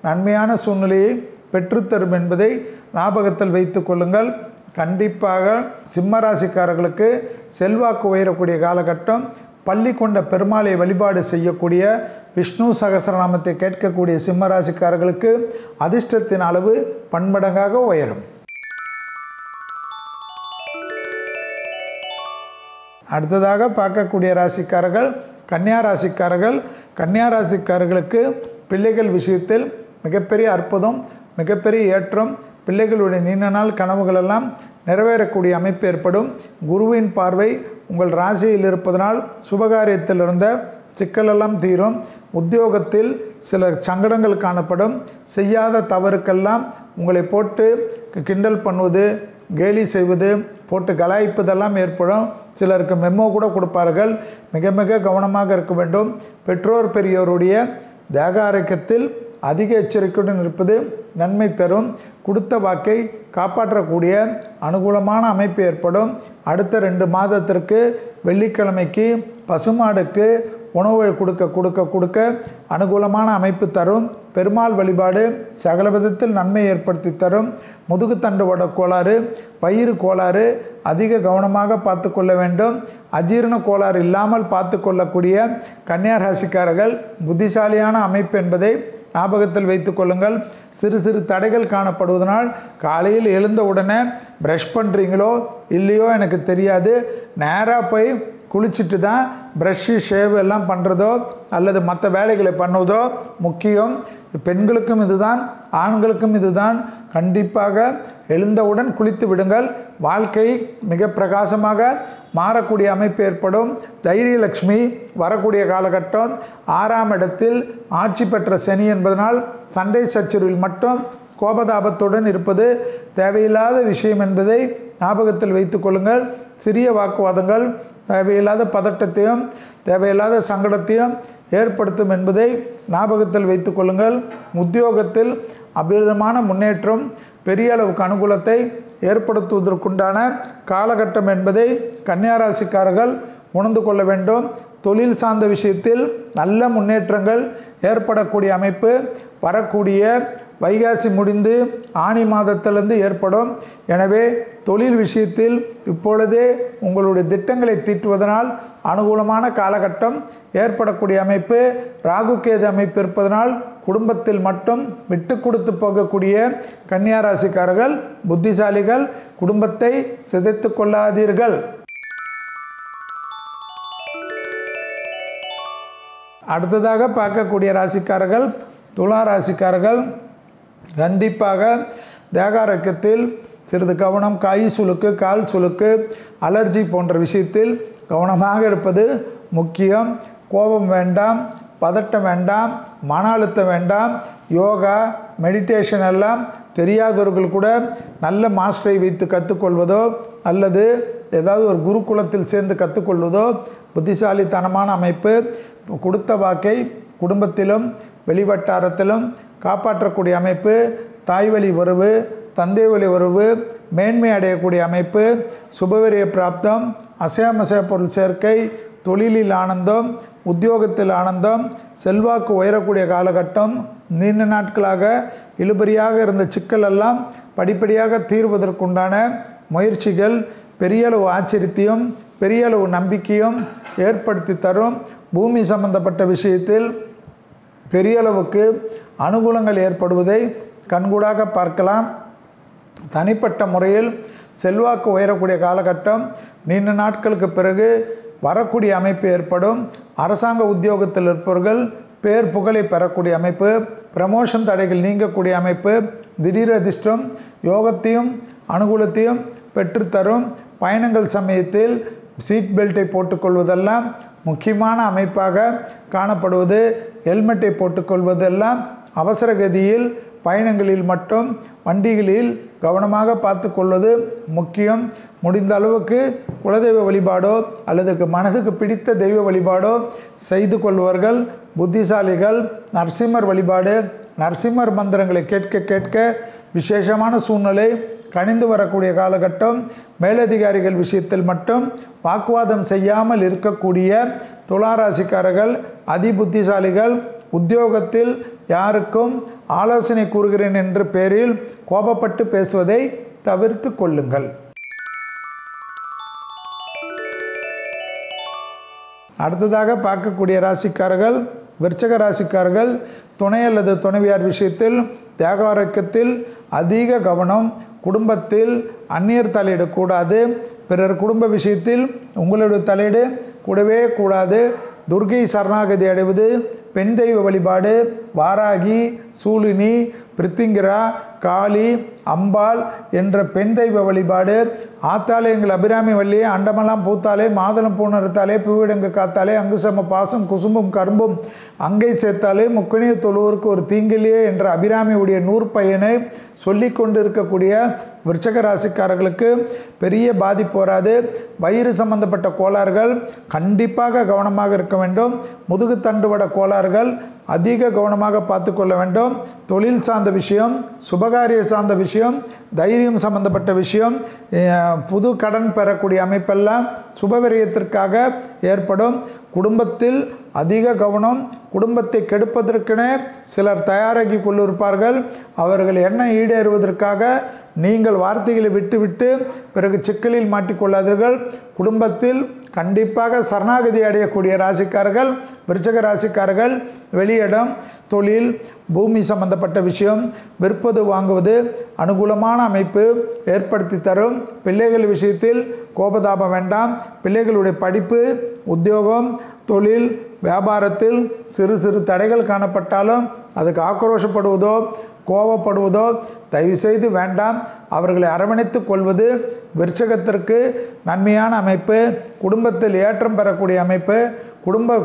நன்மையான சூழ்நிலையை பெற்றுத்தரும் என்பதை ஞாபகத்தில் வைத்து கொள்ளுங்கள். கண்டிப்பாக சிம்மராசிக்காரர்களுக்கு செல்வாக்கு உயரக்கூடிய காலகட்டம். பள்ளி கொண்ட பெருமாளை வழிபாடு செய்யக்கூடிய, விஷ்ணு சகஸ்ரநாமத்தை கேட்கக்கூடிய சிம்மராசிக்காரர்களுக்கு அதிர்ஷ்டத்தின் அளவு பன்மடங்காக உயரும். அடுத்ததாக பார்க்கக்கூடிய ராசிக்காரர்கள் கன்னியா ராசிக்காரர்கள். கன்னியா ராசிக்காரர்களுக்கு பிள்ளைகள் விஷயத்தில் மிகப்பெரிய அற்புதம், மிகப்பெரிய ஏற்றம். பிள்ளைகளுடைய நீண்ட நாள் கனவுகளெல்லாம் நிறைவேறக்கூடிய அமைப்பு ஏற்படும். குருவின் பார்வை உங்கள் ராசியில் இருப்பதனால் சுபகாரியத்தில் இருந்த சிக்கலெல்லாம் தீரும். உத்தியோகத்தில் சில சங்கடங்கள் காணப்படும். செய்யாத தவறுக்கெல்லாம் உங்களை போட்டு கிண்டல் பண்ணுவது, கேலி செய்வது, போட்டு கலாய்ப்பதெல்லாம் ஏற்படும். சிலருக்கு மெமோ கூட கொடுப்பார்கள். மிக மிக கவனமாக இருக்க வேண்டும். பெற்றோர் பெரியோருடைய தேக ஆரோக்கியத்தில் அதிக எச்சரிக்கையுடன் இருப்பது நன்மை தரும். கொடுத்த வாக்கை காப்பாற்றக்கூடிய அனுகூலமான அமைப்பு ஏற்படும். அடுத்த 2 மாதத்திற்கு வெள்ளிக்கிழமைக்கு பசுமாடுக்கு உணவு கொடுக்க அனுகூலமான அமைப்பு தரும். பெருமாள் வழிபாடு சகல விதத்தில் நன்மை ஏற்படுத்தி தரும். முதுகுத்தண்டுவட கோளாறு, வயிறு கோளாறு அதிக கவனமாக பார்த்து கொள்ள வேண்டும். அஜீரண கோளாறு இல்லாமல் பார்த்து கொள்ளக்கூடிய கன்னியா ராசிக்காரர்கள் புத்திசாலியான அமைப்பு என்பதை ஞாபகத்தில் வைத்து கொள்ளுங்கள். சிறு சிறு தடைகள் காணப்படுவதனால் காலையில் எழுந்த உடனே ப்ரஷ் பண்ணுறீங்களோ இல்லையோ எனக்கு தெரியாது, நேராக போய் குளிச்சுட்டு தான் ப்ரஷ்ஷு ஷேவ் எல்லாம் பண்ணுறதோ அல்லது மற்ற வேலைகளை பண்ணுவதோ முக்கியம். பெண்களுக்கும் இதுதான், ஆண்களுக்கும் இதுதான். கண்டிப்பாக எழுந்தவுடன் குளித்து விடுங்கள். வாழ்க்கை மிக பிரகாசமாக மாறக்கூடிய அமைப்பு ஏற்படும். தைரியலக்ஷ்மி வரக்கூடிய காலகட்டம். 6ஆம் இடத்தில் ஆட்சி பெற்ற சனி என்பதனால் சண்டை சச்சரவில் மட்டும் கோபதாபத்துடன் இருப்பது தேவையில்லாத விஷயம் என்பதை ஞாபகத்தில் வைத்து கொள்ளுங்கள். சிறிய வாக்குவாதங்கள் தேவையில்லாத பதட்டத்தையும் தேவையில்லாத சங்கடத்தையும் ஏற்படுத்தும் என்பதை ஞாபகத்தில் வைத்து கொள்ளுங்கள். உத்தியோகத்தில் அபரிதமான முன்னேற்றம், பெரிய அளவுக்கு அனுகூலத்தை ஏற்படுத்துவதற்குண்டான காலகட்டம் என்பதை கன்னியா ராசிக்காரர்கள் உணர்ந்து கொள்ள வேண்டும். தொழில் சார்ந்த விஷயத்தில் நல்ல முன்னேற்றங்கள் ஏற்படக்கூடிய அமைப்பு வரக்கூடிய வைகாசி முடிந்து ஆனி மாதத்திலிருந்து ஏற்படும். எனவே தொழில் விஷயத்தில் இப்பொழுதே உங்களுடைய திட்டங்களை தீட்டுவதனால் அனுகூலமான காலகட்டம் ஏற்படக்கூடிய அமைப்பு. ராகு கேது அமைப்பு இருப்பதனால் குடும்பத்தில் மட்டும் விட்டு கொடுத்து போகக்கூடிய கன்னியா ராசிக்காரர்கள் புத்திசாலிகள். குடும்பத்தை சிதைத்து கொள்ளாதீர்கள். அடுத்ததாக பார்க்கக்கூடிய ராசிக்காரர்கள் துலா ராசிக்காரர்கள். கண்டிப்பாக தேகாரோக்கியத்தில் சிறிது கவனம். கை சுளுக்கு, கால் சுளுக்கு, அலர்ஜி போன்ற விஷயத்தில் கவனமாக இருப்பது முக்கியம். கோபம் வேண்டாம், பதட்டம் வேண்டாம், மன அழுத்தம் வேண்டாம். யோகா, மெடிடேஷன் எல்லாம் தெரியாதவர்கள் கூட நல்ல மாஸ்டரை வைத்து கற்றுக்கொள்வதோ அல்லது ஏதாவது ஒரு குருகுலத்தில் சேர்ந்து கற்றுக்கொள்வதோ புத்திசாலித்தனமான அமைப்பு. கொடுத்த வாக்கை குடும்பத்திலும் வெளிவட்டாரத்திலும் காப்பாற்றக்கூடிய அமைப்பு. தாய்வழி உறவு, தந்தை வழி உறவு மேன்மை அடையக்கூடிய அமைப்பு. சுபவிரிய பிராப்தம், அசையாமசைய பொருள் சேர்க்கை, தொழிலில் ஆனந்தம், உத்தியோகத்தில் ஆனந்தம், செல்வாக்கு உயரக்கூடிய காலகட்டம். நீண்ட நாட்களாக இழுபறியாக இருந்த சிக்கலெல்லாம் படிப்படியாக தீர்வதற்குண்டான முயற்சிகள் பெரிய அளவு ஆச்சரியத்தையும் பெரிய அளவு நம்பிக்கையும் ஏற்படுத்தி தரும். பூமி சம்பந்தப்பட்ட விஷயத்தில் பெரிய அளவுக்கு அனுகூலங்கள் ஏற்படுவதை கண்கூடாக பார்க்கலாம். தனிப்பட்ட முறையில் செல்வாக்கு உயரக்கூடிய காலகட்டம். நீண்ட நாட்களுக்கு பிறகு வரக்கூடிய அமைப்பு ஏற்படும். அரசாங்க உத்தியோகத்தில் இருப்பவர்கள் பேர் புகழை பெறக்கூடிய அமைப்பு. ப்ரமோஷன் தடைகள் நீங்கக்கூடிய அமைப்பு. திடீர் அதிர்ஷ்டம் யோகத்தையும் அனுகூலத்தையும் பெற்றுத்தரும். பயணங்கள் சமயத்தில் சீட் பெல்ட்டை போட்டுக்கொள்வதெல்லாம் முக்கியமான அமைப்பாக காணப்படுவது. ஹெல்மெட்டை போட்டுக்கொள்வதெல்லாம் அவசர கதியில் பயணங்களில் மட்டும் வண்டிகளில் கவனமாக பார்த்து கொள்வது முக்கியம். முடிந்த அளவுக்கு குலதெய்வ வழிபாடோ அல்லது மனதுக்கு பிடித்த தெய்வ வழிபாடோ செய்து கொள்வார்கள் புத்திசாலிகள். நரசிம்மர் வழிபாடு, நரசிம்மர் மந்திரங்களை கேட்க கேட்க விசேஷமான சூழ்நிலை கனிந்து வரக்கூடிய காலகட்டம். மேலதிகாரிகள் விஷயத்தில் மட்டும் வாக்குவாதம் செய்யாமல் இருக்கக்கூடிய துளாராசிக்காரர்கள் அதிபுத்திசாலிகள். உத்தியோகத்தில் யாருக்கும் ஆலோசனை கூறுகிறேன் என்ற பேரில் கோபப்பட்டு பேசுவதை தவிர்த்து கொள்ளுங்கள். அடுத்ததாக பார்க்கக்கூடிய ராசிக்காரர்கள் விருச்சிக ராசிக்காரர்கள். துணை அல்லது துணைவியார் விஷயத்தில் தேக ஆரோக்கியத்தில் அதிக கவனம். குடும்பத்தில் அந்நியர் தலையிடக்கூடாது. பிறர் குடும்ப விஷயத்தில் உங்களுடைய தலையீடு கூடவே கூடாது. துர்கை சரணாகதி அடைவது, பெண் தெய்வ வழிபாடு, வாராகி, சூலினி, பிரித்திங்கிரா, காளி, அம்பாள் என்ற பெண் தெய்வ வழிபாடு, ஆத்தாலே எங்கள் அபிராமி வள்ளியே, அண்டமெல்லாம் பூத்தாலே, மாதளம் பூணறுத்தாலே, பூவிடங்கு காத்தாலே, அங்குசம பாசம் குசும்பும் கரும்பும் அங்கை சேர்த்தாலே, முக்கணிய தொழுவோருக்கு ஒரு தீங்கிலேயே என்ற அபிராமியுடைய நூற்பயனை சொல்லி கொண்டு இருக்கக்கூடிய விருச்சிக ராசிக்காரர்களுக்கு பெரிய பாதிப்பு வராது. வயிறு சம்பந்தப்பட்ட கோளாறுகள் கண்டிப்பாக கவனமாக இருக்க வேண்டும். முதுகு தண்டுவட கோளாறுகள் அதிக கவனமாக பார்த்து கொள்ள வேண்டும். தொழில் சார்ந்த விஷயம், சுபகாரிய சார்ந்த விஷயம், தைரியம் சம்பந்தப்பட்ட விஷயம், புது கடன் பெறக்கூடிய அமைப்பெல்லாம் சுபவிரயத்திற்காக ஏற்படும். குடும்பத்தில் அதிக கவனம். குடும்பத்தை கெடுப்பதற்கென சிலர் தயாராகி கொண்டிருப்பார்கள். அவர்கள் எண்ணம் ஈடேறுவதற்காக நீங்கள் வார்த்தைகளை விட்டுவிட்டு பிறகு சிக்கலில் மாட்டிக்கொள்ளாதீர்கள். குடும்பத்தில் கண்டிப்பாக சரணாகதி அடையக்கூடிய ராசிக்காரர்கள் விருச்சிக ராசிக்காரர்கள். வெளியிடம், தொழில், பூமி சம்பந்தப்பட்ட விஷயம், விற்பது வாங்குவது அனுகூலமான அமைப்பு ஏற்படுத்தி தரும். பிள்ளைகள் விஷயத்தில் கோபதாபம் வேண்டாம். பிள்ளைகளுடைய படிப்பு, உத்தியோகம், தொழில், வியாபாரத்தில் சிறு சிறு தடைகள் காணப்பட்டாலும் அதுக்கு ஆக்ரோஷப்படுவதோ கோபப்படுவதோ தயவுசெய்து வேண்டாம். அவர்களை அரவணைத்து கொள்வது விருச்சிகத்திற்கு நன்மையான அமைப்பு. குடும்பத்தில் ஏற்றம் பெறக்கூடிய அமைப்பு.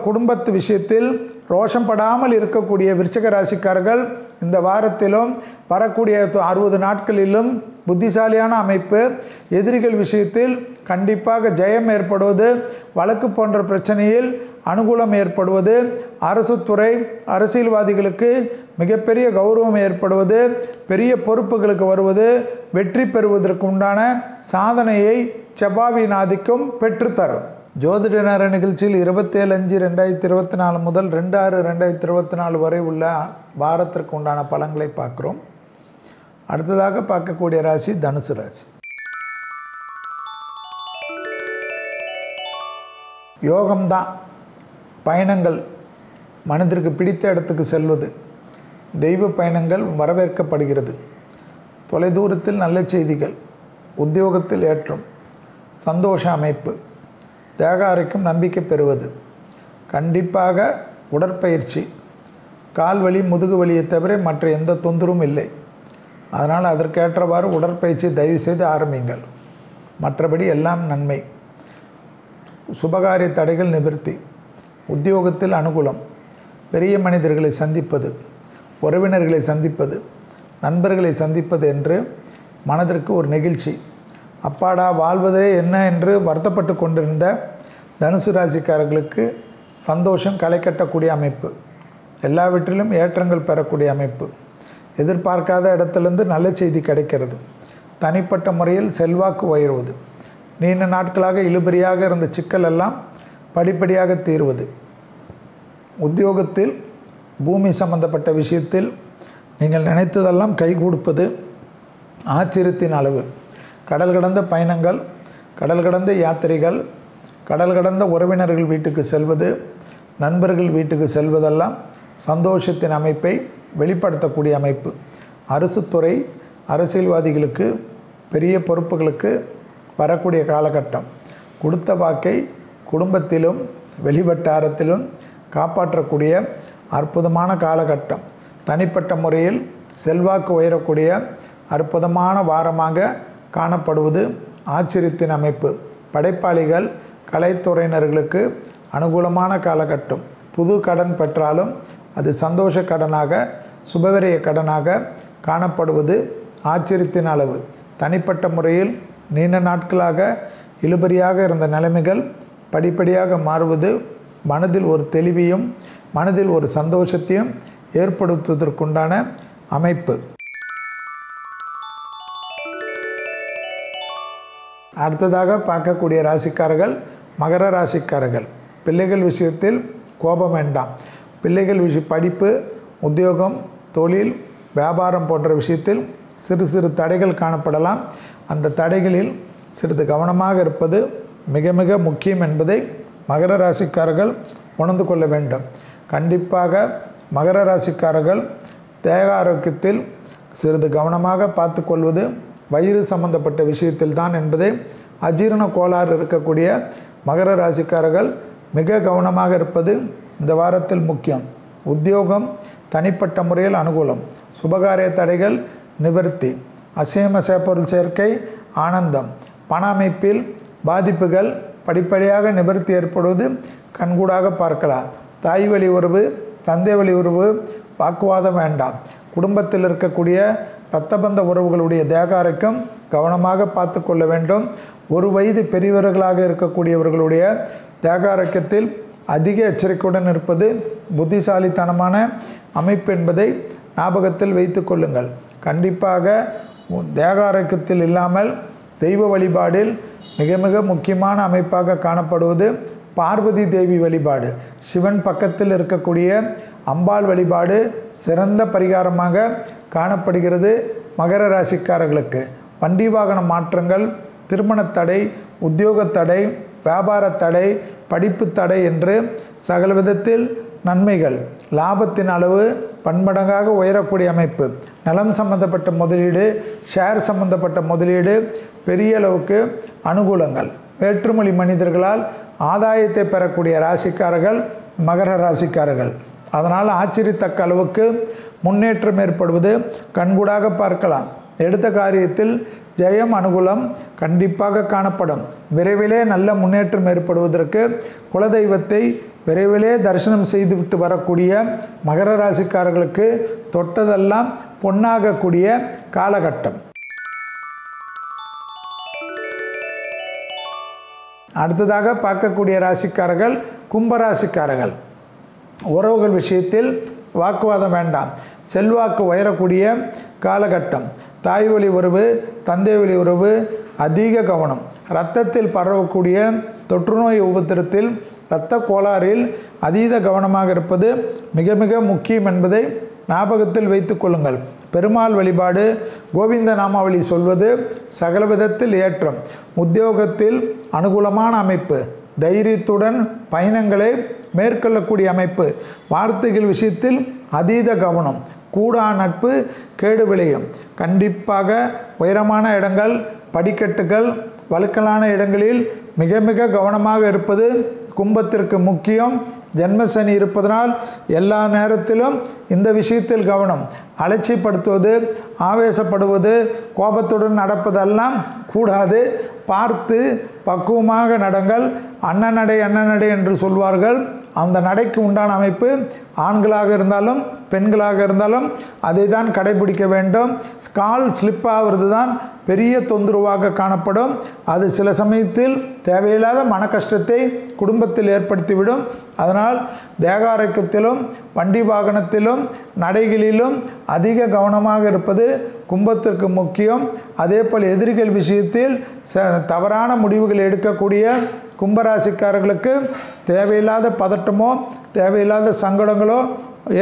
குடும்பத்து விஷயத்தில் ரோஷம் படாமல் இருக்கக்கூடிய விருச்சிக ராசிக்காரர்கள் இந்த வாரத்திலும் வரக்கூடிய 60 நாட்களிலும் புத்திசாலியான அமைப்பு. எதிரிகள் விஷயத்தில் கண்டிப்பாக ஜெயம் ஏற்படுவது, வழக்கு போன்ற பிரச்சனையில் அனுகூலம் ஏற்படுவது, அரசு துறை அரசியல்வாதிகளுக்கு மிகப்பெரிய கௌரவம் ஏற்படுவது, பெரிய பொறுப்புகளுக்கு வருவது, வெற்றி பெறுவதற்கு உண்டான சாதனையை செவ்வாயின் ஆதிக்கம் பெற்றுத்தரும். ஜோதிட நேர நிகழ்ச்சியில் 27/5/2024 முதல் 2/6/2024 வரை உள்ள வாரத்திற்கு உண்டான பலன்களை பார்க்குறோம். அடுத்ததாக பார்க்கக்கூடிய ராசி தனுசு ராசி. யோகம்தான். பயணங்கள், மனதிற்கு பிடித்த இடத்துக்கு செல்வது, தெய்வ பயணங்கள் வரவேற்கப்படுகிறது. தொலைதூரத்தில் நல்ல செய்திகள், உத்தியோகத்தில் ஏற்றம், சந்தோஷ அமைப்பு, தேக ஆரோக்கியம் நம்பிக்கை பெறுவது. கண்டிப்பாக உடற்பயிற்சி, கால் வலி முதுகு வலியை தவிர மற்ற எந்த தொந்தரவும் இல்லை. அதனால் அதற்கேற்றவாறு உடற்பயிற்சி தயவு செய்து ஆரம்பிங்கள். மற்றபடி எல்லாம் நன்மை. சுபகாரிய தடைகள் நிவர்த்தி. உத்தியோகத்தில் அனுகூலம். பெரிய மனிதர்களை சந்திப்பது, உறவினர்களை சந்திப்பது, நண்பர்களை சந்திப்பது என்று மனதிற்கு ஒரு நெகிழ்ச்சி. அப்பாடா வாழ்வதே என்ன என்று வருத்தப்பட்டு கொண்டிருந்த தனுசு ராசிக்காரர்களுக்கு சந்தோஷம் களை கட்டக்கூடிய அமைப்பு. எல்லாவற்றிலும் ஏற்றங்கள் பெறக்கூடிய அமைப்பு. எதிர்பார்க்காத இடத்துலேருந்து நல்ல செய்தி கிடைக்கிறது. தனிப்பட்ட முறையில் செல்வாக்கு உயர்வது. நீண்ட நாட்களாக இழுபறியாக இருந்த சிக்கல் எல்லாம் படிப்படியாக தீர்வது. உத்தியோகத்தில் பூமி சம்பந்தப்பட்ட விஷயத்தில் நீங்கள் நினைத்ததெல்லாம் கை கொடுப்பது ஆச்சரியத்தின் அளவு. கடல் கடந்த பயணங்கள், கடல் கடந்த யாத்திரைகள், கடல் கடந்த உறவினர்கள் வீட்டுக்கு செல்வது, நண்பர்கள் வீட்டுக்கு செல்வதெல்லாம் சந்தோஷத்தின் அமைப்பை வெளிப்படுத்தக்கூடிய அமைப்பு. அரசு துறை அரசியல்வாதிகளுக்கு பெரிய பொறுப்புகளுக்கு வரக்கூடிய காலகட்டம். கொடுத்த வாக்கை குடும்பத்திலும் வெளிவட்டாரத்திலும் காப்பாற்றக்கூடிய அற்புதமான காலகட்டம். தனிப்பட்ட முறையில் செல்வாக்கு உயரக்கூடிய அற்புதமான வாரமாக காணப்படுவது ஆச்சரியத்தின் அமைப்பு. படைப்பாளிகள், கலைத்துறையினர்களுக்கு அனுகூலமான காலகட்டம். புது கடன் பெற்றாலும் அது சந்தோஷ கடனாக, சுபவிரய கடனாக காணப்படுவது ஆச்சரியத்தின் அளவு. தனிப்பட்ட முறையில் நீண்ட நாட்களாக இழுபறியாக இருந்த நிலைமைகள் படிப்படியாக மாறுவது மனதில் ஒரு தெளிவையும் மனதில் ஒரு சந்தோஷத்தையும் ஏற்படுத்துவதற்குண்டான அமைப்பு. அடுத்ததாக பார்க்கக்கூடிய ராசிக்காரர்கள் மகர ராசிக்காரர்கள். பிள்ளைகள் விஷயத்தில் கோபம் வேண்டாம். பிள்ளைகள் படிப்பு, உத்தியோகம், தொழில், வியாபாரம் போன்ற விஷயத்தில் சிறு சிறு தடைகள் காணப்படலாம். அந்த தடைகளில் சிறிது கவனமாக இருப்பது மிக மிக முக்கியம் என்பதை மகர ராசிக்காரர்கள் உணர்ந்து கொள்ள வேண்டும். கண்டிப்பாக மகர ராசிக்காரர்கள் தேக ஆரோக்கியத்தில் சிறிது கவனமாக பார்த்து கொள்வது வயிறு சம்பந்தப்பட்ட விஷயத்தில் தான் என்பதை அஜீரண கோளாறு இருக்கக்கூடிய மகர ராசிக்காரர்கள் மிக கவனமாக இருப்பது இந்த வாரத்தில் முக்கியம். உத்தியோகம் தனிப்பட்ட முறையில் அனுகூலம், சுபகாரிய தடைகள் நிவர்த்தி, அசையம சேப்பொருள் சேர்க்கை ஆனந்தம், பண அமைப்பில் பாதிப்புகள் படிப்படியாக நிவர்த்தி ஏற்படுவது கண்கூடாக பார்க்கலாம். தாய் வழி உறவு, தந்தை வழி உறவு வாக்குவாதம் வேண்டாம். குடும்பத்தில் இருக்கக்கூடிய இரத்தபந்த உறவுகளுடைய தேக ஆரோக்கியம் கவனமாக பார்த்து கொள்ள வேண்டும். ஒரு வயது பெரியவர்களாக இருக்கக்கூடியவர்களுடைய தேக ஆரோக்கியத்தில் அதிக எச்சரிக்கையுடன் இருப்பது புத்திசாலித்தனமான அமைப்பு என்பதை ஞாபகத்தில் வைத்து கொள்ளுங்கள். கண்டிப்பாக தேக ஆரோக்கியத்தில் இல்லாமல் தெய்வ வழிபாடில் மிக மிக முக்கியமான அமைப்பாக காணப்படுவது பார்வதி தேவி வழிபாடு. சிவன் பக்கத்தில் இருக்கக்கூடிய அம்பாள் வழிபாடு சிறந்த பரிகாரமாக காணப்படுகிறது. மகர ராசிக்காரர்களுக்கு வண்டி வாகன மாற்றங்கள், திருமண தடை, உத்தியோக தடை, வியாபார தடை, படிப்பு தடை என்று சகல விதத்தில் நன்மைகள், லாபத்தின் அளவு பன்மடங்காக உயரக்கூடிய அமைப்பு, நலம் சம்பந்தப்பட்ட முதலீடு, ஷேர் சம்பந்தப்பட்ட முதலீடு பெரிய அளவுக்கு அனுகூலங்கள், வேற்றுமொழி மனிதர்களால் ஆதாயத்தை பெறக்கூடிய ராசிக்காரர்கள் மகர ராசிக்காரர்கள். அதனால் ஆச்சரியத்தக்க அளவுக்கு முன்னேற்றம் ஏற்படுவது கண்கூடாக பார்க்கலாம். எடுத்த காரியத்தில் ஜெயம் அனுகூலம் கண்டிப்பாக காணப்படும். விரைவிலே நல்ல முன்னேற்றம் ஏற்படுவதற்கு குலதெய்வத்தை விரைவிலே தரிசனம் செய்துவிட்டு வரக்கூடிய மகர ராசிக்காரர்களுக்கு தொட்டதெல்லாம் பொன்னாகக்கூடிய காலகட்டம். அடுத்ததாக பார்க்கக்கூடிய ராசிக்காரர்கள் கும்பராசிக்காரர்கள். உறவுகள் விஷயத்தில் வாக்குவாதம் வேண்டாம். செல்வாக்கு உயரக்கூடிய காலகட்டம். தாய் வழி உறவு, தந்தை வழி உறவு அதிக கவனம். இரத்தத்தில் பரவக்கூடிய தொற்றுநோய் உபத்திரத்தில், இரத்த கோளாறில் அதீத கவனமாக இருப்பது மிக மிக முக்கியம் என்பதை ஞாபகத்தில் வைத்து கொள்ளுங்கள். பெருமாள் வழிபாடு, கோவிந்த நாமாவளி சொல்வது சகல விதத்தில் ஏற்றம். உத்தியோகத்தில் அனுகூலமான அமைப்பு, தைரியத்துடன் பயணங்களை மேற்கொள்ளக்கூடிய அமைப்பு. வார்த்தைகள் விஷயத்தில் அதீத கவனம். கூடா நட்பு கேடு விளையும். கண்டிப்பாக உயரமான இடங்கள், படிக்கட்டுகள், வழுக்கலான இடங்களில் மிக மிக கவனமாக இருப்பது கும்பத்திற்கு முக்கியம். ஜென்மசனி இருப்பதனால் எல்லா நேரத்திலும் இந்த விஷயத்தில் கவனம். அலட்சியப்படுத்துவது, ஆவேசப்படுவது, கோபத்துடன் நடப்பதெல்லாம் கூடாது. பார்த்து பக்குவமாக நடங்கள். அண்ணநடை அண்ணநடை என்று சொல்வார்கள். அந்த நடைக்கு உண்டான அமைப்பு ஆண்களாக இருந்தாலும் பெண்களாக இருந்தாலும் அதை தான் கடைபிடிக்க வேண்டும். கால் ஸ்லிப் ஆகிறது தான் பெரிய தொந்தரவாக காணப்படும். அது சில சமயத்தில் தேவையில்லாத மன கஷ்டத்தை குடும்பத்தில் ஏற்படுத்திவிடும். அதனால் தேக ஆரோக்கியத்திலும் வண்டி வாகனத்திலும் நடைகளிலும் அதிக கவனமாக இருப்பது கும்பத்திற்கு முக்கியம். அதேபோல் எதிரிகள் விஷயத்தில் தவறான முடிவுகள் எடுக்கக்கூடிய கும்பராசிக்காரர்களுக்கு தேவையில்லாத பதட்டமோ தேவையில்லாத சங்கடங்களோ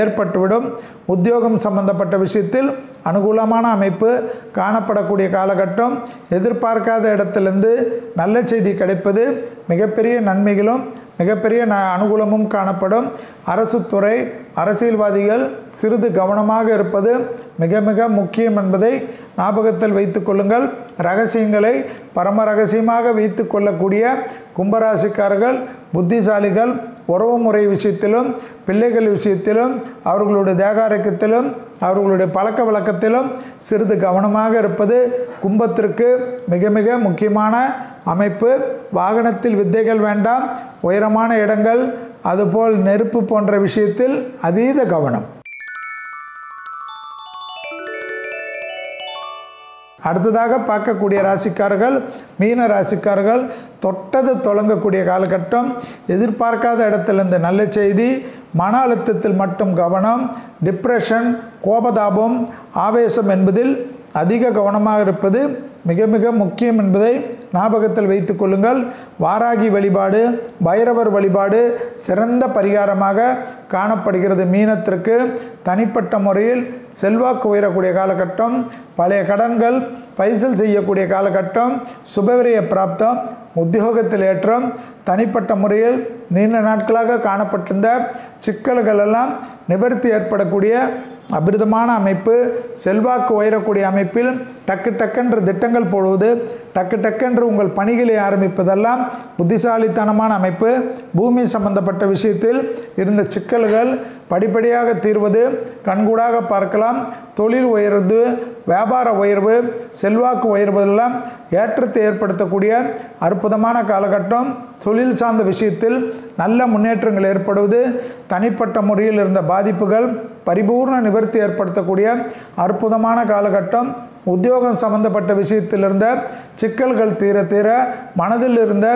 ஏற்பட்டுவிடும். உத்தியோகம் சம்பந்தப்பட்ட விஷயத்தில் அனுகூலமான அமைப்பு காணப்படக்கூடிய காலகட்டம். எதிர்பார்க்காத இடத்திலிருந்து நல்ல செய்தி கிடைப்பது மிகப்பெரிய நன்மைகளும் மிகப்பெரிய அனுகூலமும் காணப்படும். அரசு துறை, அரசியல்வாதிகள் சிறிது கவனமாக இருப்பது மிக மிக முக்கியம் என்பதை ஞாபகத்தில் வைத்து கொள்ளுங்கள். ரகசியங்களை பரம ரகசியமாக வைத்து கொள்ளக்கூடிய கும்பராசிக்காரர்கள் புத்திசாலிகள். உறவு முறை விஷயத்திலும் பிள்ளைகள் விஷயத்திலும் அவர்களுடைய தேகாரோக்கியத்திலும் அவர்களுடைய பழக்க வழக்கத்திலும் சிறிது கவனமாக இருப்பது கும்பத்திற்கு மிக மிக முக்கியமான அமைப்பு. வாகனத்தில் வித்தைகள் வேண்டாம். உயரமான இடங்கள், அதுபோல் நெருப்பு போன்ற விஷயத்தில் அதீத கவனம். அடுத்ததாக பார்க்கக்கூடிய ராசிக்காரர்கள் மீன ராசிக்காரர்கள். தொட்டது தொடங்கக்கூடிய காலகட்டம். எதிர்பார்க்காத இடத்திலிருந்து நல்ல செய்தி. மன அழுத்தத்தில் மட்டும் கவனம். டிப்ரெஷன், கோபதாபம், ஆவேசம் என்பதில் அதிக கவனமாக இருப்பது மிக மிக முக்கியம் என்பதை ஞாபகத்தில் வைத்து கொள்ளுங்கள். வாராகி வழிபாடு, பைரவர் வழிபாடு சிறந்த பரிகாரமாக காணப்படுகிறது. மீனத்திற்கு தனிப்பட்ட முறையில் செல்வாக்கு உயரக்கூடிய காலகட்டம், பழைய கடன்கள் பைசல் செய்யக்கூடிய காலகட்டம், சுபவிரய பிராப்தம், உத்தியோகத்தில் ஏற்றம், தனிப்பட்ட முறையில் நீண்ட நாட்களாக காணப்பட்டிருந்த சிக்கல்கள் எல்லாம் நிவர்த்தி ஏற்படக்கூடிய அபிரிதமான அமைப்பு, செல்வாக்கு உயரக்கூடிய அமைப்பில் டக்கு டக்கென்று திட்டங்கள் போடுவது, டக்கு டக்கென்று உங்கள் பணிகளை ஆரம்பிப்பதெல்லாம் புத்திசாலித்தனமான அமைப்பு. பூமி சம்பந்தப்பட்ட விஷயத்தில் இருந்த சிக்கல்கள் படிப்படியாக தீர்வது கண்கூடாக பார்க்கலாம். தொழில் உயர்வு, வியாபார உயர்வு, செல்வாக்கு உயர்வதெல்லாம் ஏற்றத்தை ஏற்படுத்தக்கூடிய அற்புதமான காலகட்டம். தொழில் சார்ந்த விஷயத்தில் நல்ல முன்னேற்றங்கள் ஏற்படுவது, தனிப்பட்ட முறையில் இருந்த பாதிப்புகள் பரிபூர்ண நிவர்த்தி ஏற்படுத்தக்கூடிய அற்புதமான காலகட்டம். உத்தியோகம் சம்பந்தப்பட்ட விஷயத்தில் இருந்த சிக்கல்கள் தீர தீர மனதில் இருந்த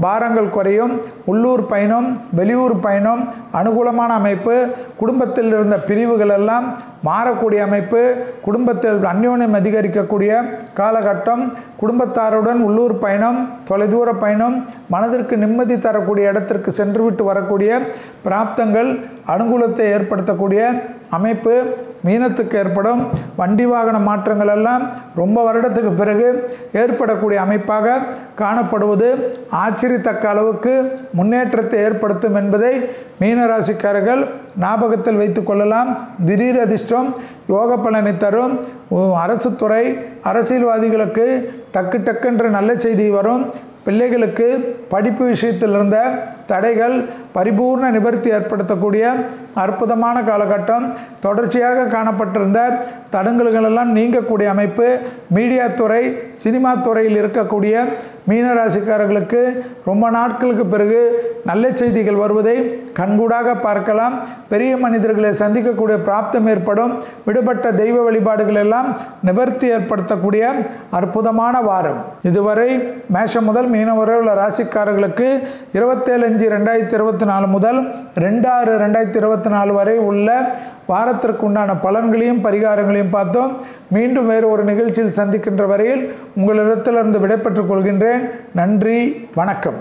பாரங்கள் குறையும். உள்ளூர் பயணம், வெளியூர் பயணம் அனுகூலமான அமைப்பு. குடும்பத்தில் இருந்த பிரிவுகள் எல்லாம் மாறக்கூடிய அமைப்பு. குடும்பத்தில் அந்யோன்யம் அதிகரிக்கக்கூடிய காலகட்டம். குடும்பத்தாருடன் உள்ளூர் பயணம், தொலைதூர பயணம், மனதிற்கு நிம்மதி தரக்கூடிய இடத்திற்கு சென்றுவிட்டு வரக்கூடிய பிராப்தங்கள் அனுகூலத்தை ஏற்படுத்தக்கூடிய அமைப்பு. மீனத்துக்கு ஏற்படும் வண்டி வாகன மாற்றங்கள் எல்லாம் ரொம்ப வருடத்துக்கு பிறகு ஏற்படக்கூடிய அமைப்பாக காணப்படுவது ஆச்சரியத்தக்க அளவுக்கு முன்னேற்றத்தை ஏற்படுத்தும் என்பதை மீனராசிக்காரர்கள் ஞாபகத்தில் வைத்து கொள்ளலாம். திடீர் அதிர்ஷ்டம் யோக பலனை தரும். அரசு துறை, அரசியல்வாதிகளுக்கு டக்கு டக்குன்ற நல்ல செய்தி வரும். பிள்ளைகளுக்கு படிப்பு விஷயத்தில் இருந்த தடைகள் பரிபூர்ண நிவர்த்தி ஏற்படுத்தக்கூடிய அற்புதமான காலகட்டம். தொடர்ச்சியாக காணப்பட்டிருந்த தடங்கல்கள் எல்லாம் நீங்கக்கூடிய அமைப்பு. மீடியா துறை, சினிமா துறையில் இருக்கக்கூடிய மீனராசிக்காரர்களுக்கு ரொம்ப நாட்களுக்கு பிறகு நல்ல செய்திகள் வருவதை கண்கூடாக பார்க்கலாம். பெரிய மனிதர்களை சந்திக்கக்கூடிய பிராப்தம் ஏற்படும். விடுபட்ட தெய்வ வழிபாடுகள் எல்லாம் நிவர்த்தி ஏற்படுத்தக்கூடிய அற்புதமான வாரம். இதுவரை மேஷம் முதல் மீனம் வரை உள்ள ராசிக்காரர்களுக்கு 27/5/2024 முதல் 2/6/2024 வரை உள்ள வாரத்திற்கு உண்டான பலன்களையும் பரிகாரங்களையும் பார்த்தோம். மீண்டும் வேறு ஒரு நிகழ்ச்சியில் சந்திக்கின்ற வரையில் உங்களிடத்திலிருந்து விடைபெற்றுக் கொள்கின்றேன். நன்றி, வணக்கம்.